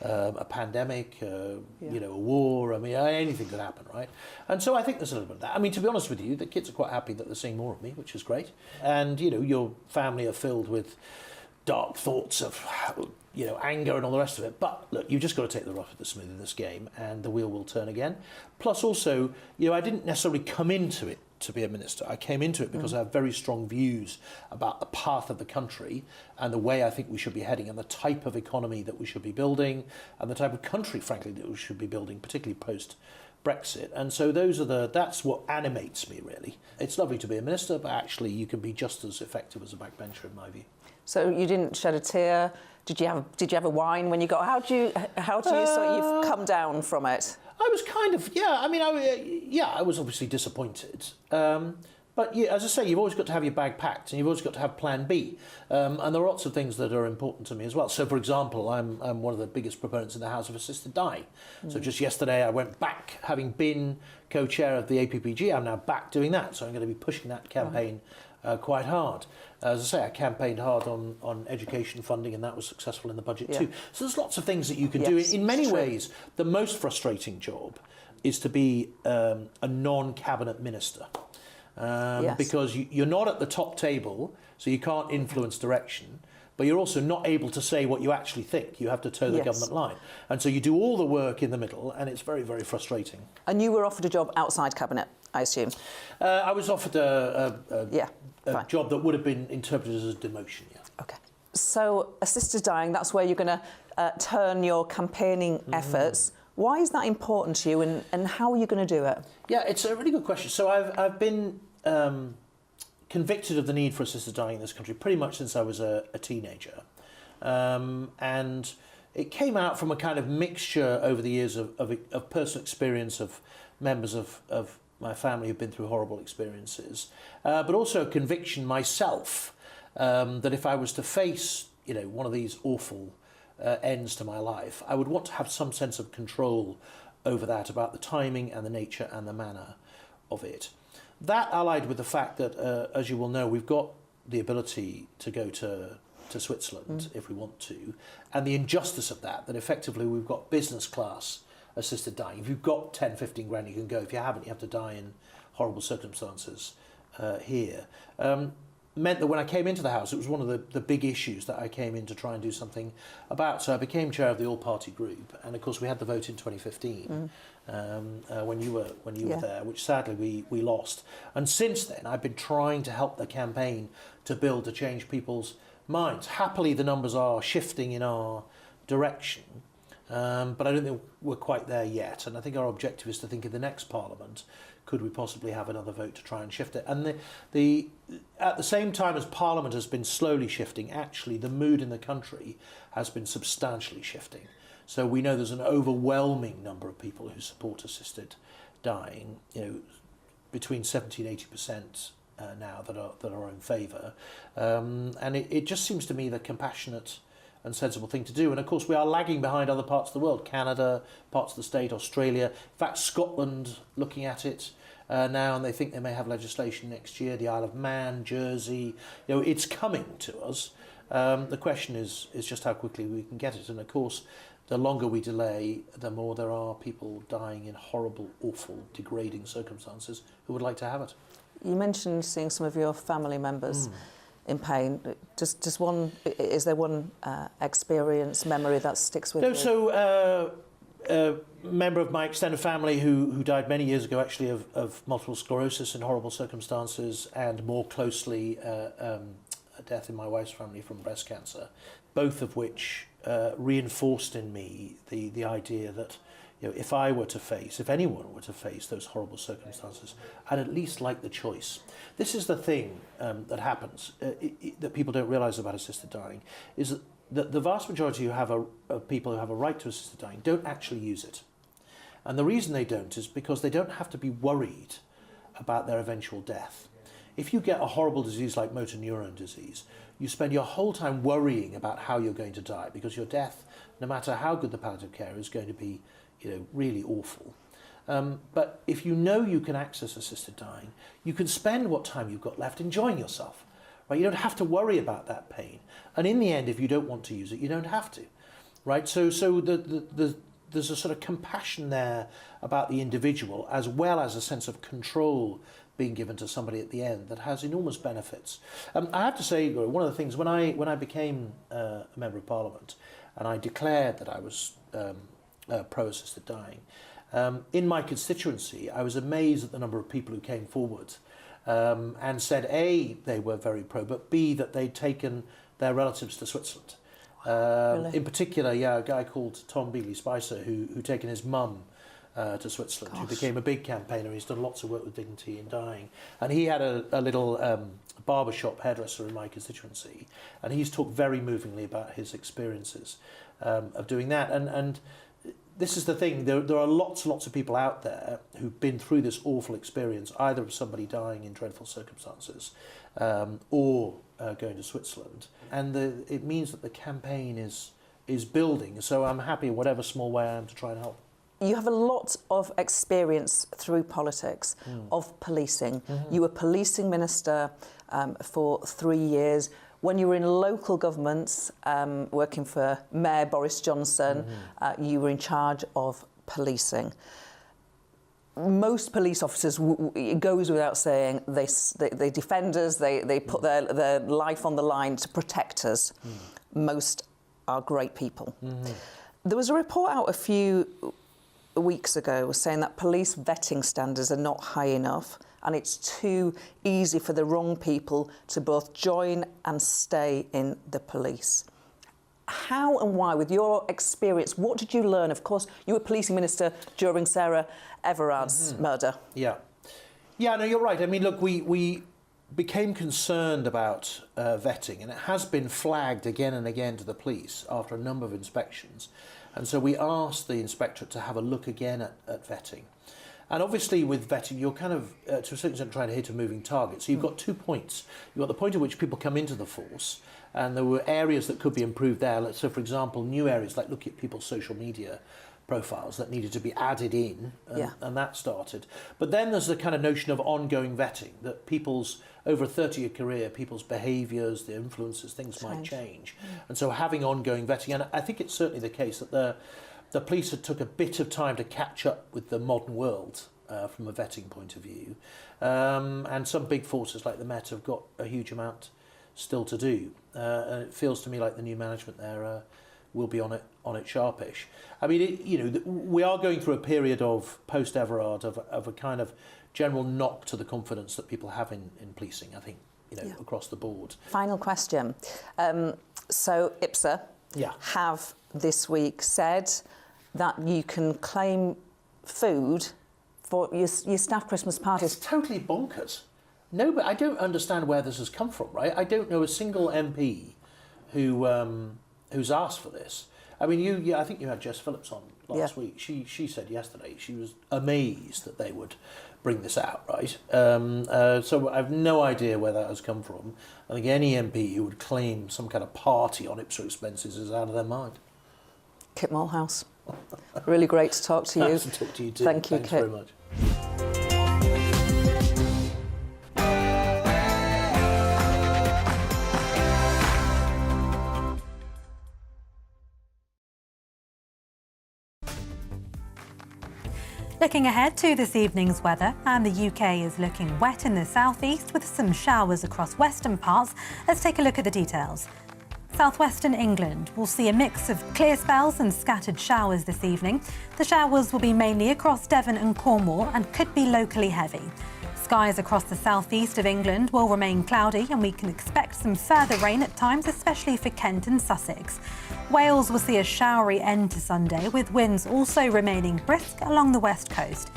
[SPEAKER 11] a pandemic, a war. I mean, anything could happen, right? And so I think there's a little bit of that. I mean, to be honest with you, the kids are quite happy that they're seeing more of me, which is great. And, your family are filled with dark thoughts of, anger and all the rest of it. But look, you've just got to take the rough with the smooth in this game, and the wheel will turn again. Plus also, I didn't necessarily come into it to be a minister. I came into it because I have very strong views about the path of the country and the way I think we should be heading and the type of economy that we should be building and the type of country, frankly, that we should be building, particularly post-Brexit. And so that's what animates me, really. It's lovely to be a minister, but actually you can be just as effective as a backbencher, in my view.
[SPEAKER 8] So you didn't shed a tear. Did you have a wine when you got? How do you sort of come down from it?
[SPEAKER 11] I was kind of, I mean, I was obviously disappointed. But yeah, as I say, you've always got to have your bag packed and you've always got to have plan B. And there are lots of things that are important to me as well. So, for example, I'm one of the biggest proponents in the House of assisted dying. So just yesterday I went back, having been co-chair of the APPG, I'm now back doing that. So I'm going to be pushing that campaign quite hard. As I say, I campaigned hard on education funding and that was successful in the budget too. So there's lots of things that you can do. In many ways, the most frustrating job is to be a non-cabinet minister. Because you're not at the top table, so you can't influence direction, but you're also not able to say what you actually think. You have to toe the government line. And so you do all the work in the middle, and it's very, very frustrating.
[SPEAKER 8] And you were offered a job outside cabinet, I assume?
[SPEAKER 11] I was offered a job that would have been interpreted as a demotion,
[SPEAKER 8] Okay. So assisted dying, that's where you're going to turn your campaigning efforts. Why is that important to you, and how are you going to do it? Yeah,
[SPEAKER 11] it's a really good question. So I've been convicted of the need for assisted dying in this country pretty much since I was a teenager. And it came out from a kind of mixture over the years of personal experience of members of my family who've been through horrible experiences, but also a conviction myself that if I was to face, one of these awful ends to my life, I would want to have some sense of control over that, about the timing and the nature and the manner of it. That allied with the fact that, as you will know, we've got the ability to go to Switzerland if we want to, and the injustice of that effectively we've got business class assisted dying. If you've got 10, 15 grand, you can go. If you haven't, you have to die in horrible circumstances here. meant that when I came into the House, it was one of the big issues that I came in to try and do something about. So I became chair of the all-party group, and of course we had the vote in 2015 when you were there, which sadly we lost. And since then, I've been trying to help the campaign to change people's minds. Happily, the numbers are shifting in our direction, but I don't think we're quite there yet. And I think our objective is to think in the next Parliament, could we possibly have another vote to try and shift it? And at the same time as Parliament has been slowly shifting, actually the mood in the country has been substantially shifting. So we know there's an overwhelming number of people who support assisted dying, between 70 and 80% now that are in favour. And it just seems to me the compassionate and sensible thing to do. And of course we are lagging behind other parts of the world, Canada, parts of the state, Australia, in fact Scotland looking at it now, and they think they may have legislation next year, the Isle of Man, Jersey, it's coming to us. The question is just how quickly we can get it, and of course the longer we delay, the more there are people dying in horrible, awful, degrading circumstances who would like to have it.
[SPEAKER 8] You mentioned seeing some of your family members in pain. Just one, is there one experience, memory that sticks with you?
[SPEAKER 11] So a member of my extended family who died many years ago actually of multiple sclerosis in horrible circumstances, and more closely a death in my wife's family from breast cancer, both of which reinforced in me the idea that if anyone were to face those horrible circumstances, I'd at least like the choice. This is the thing that happens, that people don't realise about assisted dying, is that the vast majority of people who have a right to assisted dying don't actually use it. And the reason they don't is because they don't have to be worried about their eventual death. If you get a horrible disease like motor neuron disease, you spend your whole time worrying about how you're going to die, because your death, no matter how good the palliative care, is going to be really awful. But if you know you can access assisted dying, you can spend what time you've got left enjoying yourself. Right? You don't have to worry about that pain. And in the end, if you don't want to use it, you don't have to. Right? So there's a sort of compassion there about the individual, as well as a sense of control being given to somebody at the end that has enormous benefits. I have to say, one of the things, when I became a Member of Parliament and I declared that I was pro-assisted dying, in my constituency, I was amazed at the number of people who came forward and said, A, they were very pro, but B, that they'd taken their relatives to Switzerland.
[SPEAKER 8] Really?
[SPEAKER 11] In particular, a guy called Tom Beagley-Spicer who'd taken his mum to Switzerland, who became a big campaigner. He's done lots of work with dignity in dying. And he had a little barbershop hairdresser in my constituency, and he's talked very movingly about his experiences of doing that. And this is the thing, there are lots and lots of people out there who've been through this awful experience, either of somebody dying in dreadful circumstances or going to Switzerland. And it means that the campaign is building. So I'm happy, whatever small way I am, to try and help.
[SPEAKER 8] You have a lot of experience through politics of policing. You were policing minister for 3 years. When you were in local governments, working for Mayor Boris Johnson, you were in charge of policing. Most police officers, it goes without saying, they defend us, they put their life on the line to protect us. Most are great people. There was a report out a few weeks ago saying that police vetting standards are not high enough, and it's too easy for the wrong people to both join and stay in the police. How and why, with your experience, what did you learn? Of course, you were policing minister during Sarah Everard's murder.
[SPEAKER 11] Yeah, no, you're right. I mean, look, we became concerned about vetting, and it has been flagged again and again to the police after a number of inspections. And so we asked the inspectorate to have a look again at vetting. And obviously with vetting, you're kind of, to a certain extent, trying to hit a moving target. So you've got 2 points. You've got the point at which people come into the force, and there were areas that could be improved there. So, for example, new areas like looking at people's social media profiles that needed to be added in, and that started. But then there's the kind of notion of ongoing vetting, that people's, over a 30-year career, people's behaviours, their influences, things might change. And so having ongoing vetting, and I think it's certainly the case that the police had took a bit of time to catch up with the modern world from a vetting point of view. And some big forces like the Met have got a huge amount still to do. And it feels to me like the new management there will be on it sharpish. I mean, we are going through a period of post-Everard of a kind of general knock to the confidence that people have in policing, I think, across the board.
[SPEAKER 8] Final question. So IPSA have this week said that you can claim food for your staff Christmas parties.
[SPEAKER 11] It's totally bonkers. No, but I don't understand where this has come from, right? I don't know a single MP who's asked for this. I mean, I think you had Jess Phillips on last week. She said yesterday she was amazed that they would bring this out, right? So I have no idea where that has come from. I think any MP who would claim some kind of party on IPSA expenses is out of their mind.
[SPEAKER 8] Kit Mulhouse, really great to talk to you.
[SPEAKER 11] Nice to talk to you too.
[SPEAKER 8] Thank you,
[SPEAKER 11] Thanks
[SPEAKER 8] Kit.
[SPEAKER 11] very much.
[SPEAKER 1] Looking ahead to this evening's weather, and the UK is looking wet in the southeast with some showers across western parts. Let's take a look at the details. Southwestern England will see a mix of clear spells and scattered showers this evening. The showers will be mainly across Devon and Cornwall and could be locally heavy. Skies across the southeast of England will remain cloudy and we can expect some further rain at times, especially for Kent and Sussex. Wales will see a showery end to Sunday, with winds also remaining brisk along the west coast.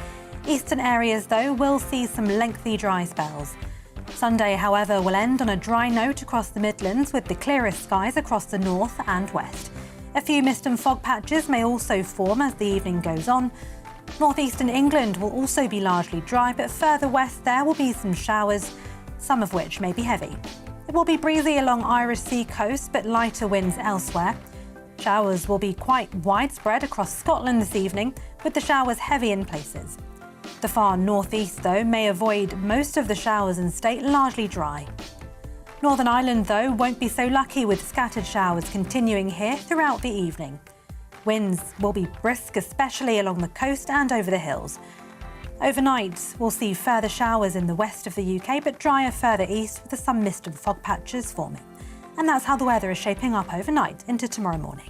[SPEAKER 1] Eastern areas, though, will see some lengthy dry spells. Sunday, however, will end on a dry note across the Midlands, with the clearest skies across the north and west. A few mist and fog patches may also form as the evening goes on. Northeastern England will also be largely dry, but further west there will be some showers, some of which may be heavy. It will be breezy along Irish Sea coast, but lighter winds elsewhere. Showers will be quite widespread across Scotland this evening, with the showers heavy in places. The far northeast, though, may avoid most of the showers and stay largely dry. Northern Ireland, though, won't be so lucky, with scattered showers continuing here throughout the evening. Winds will be brisk, especially along the coast and over the hills. Overnight, we'll see further showers in the west of the UK, but drier further east with some mist and fog patches forming. And that's how the weather is shaping up overnight into tomorrow morning.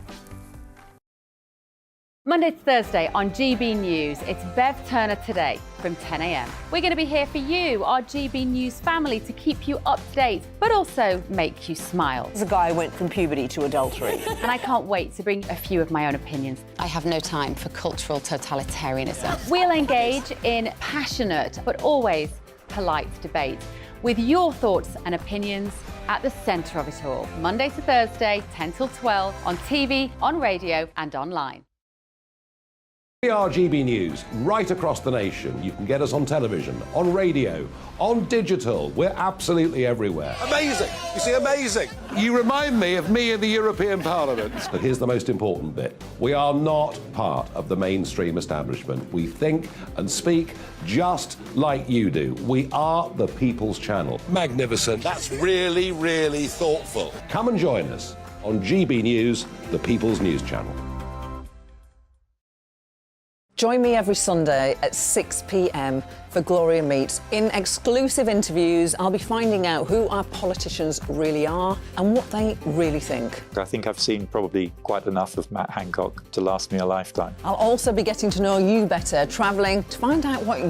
[SPEAKER 2] Monday to Thursday on GB News, it's Bev Turner Today from 10 a.m. We're going to be here for you, our GB News family, to keep you up to date, but also make you smile.
[SPEAKER 19] The guy went from puberty to adultery.
[SPEAKER 2] And I can't wait to bring a few of my own opinions. I have no time for cultural totalitarianism. We'll engage in passionate, but always polite debate, with your thoughts and opinions at the centre of it all. Monday to Thursday, 10 till 12, on TV, on radio and online.
[SPEAKER 29] We are GB News, right across the nation. You can get us on television, on radio, on digital. We're absolutely everywhere.
[SPEAKER 22] Amazing! You see, amazing!
[SPEAKER 29] You remind me of me in the European Parliament. But here's the most important bit. We are not part of the mainstream establishment. We think and speak just like you do. We are the People's Channel.
[SPEAKER 22] Magnificent. That's really, really thoughtful.
[SPEAKER 29] Come and join us on GB News, the People's News Channel.
[SPEAKER 8] Join me every Sunday at 6 p.m. for Gloria Meets. In exclusive interviews, I'll be finding out who our politicians really are and what they really think.
[SPEAKER 24] I think I've seen probably quite enough of Matt Hancock to last me a lifetime.
[SPEAKER 8] I'll also be getting to know you better, travelling to find out what you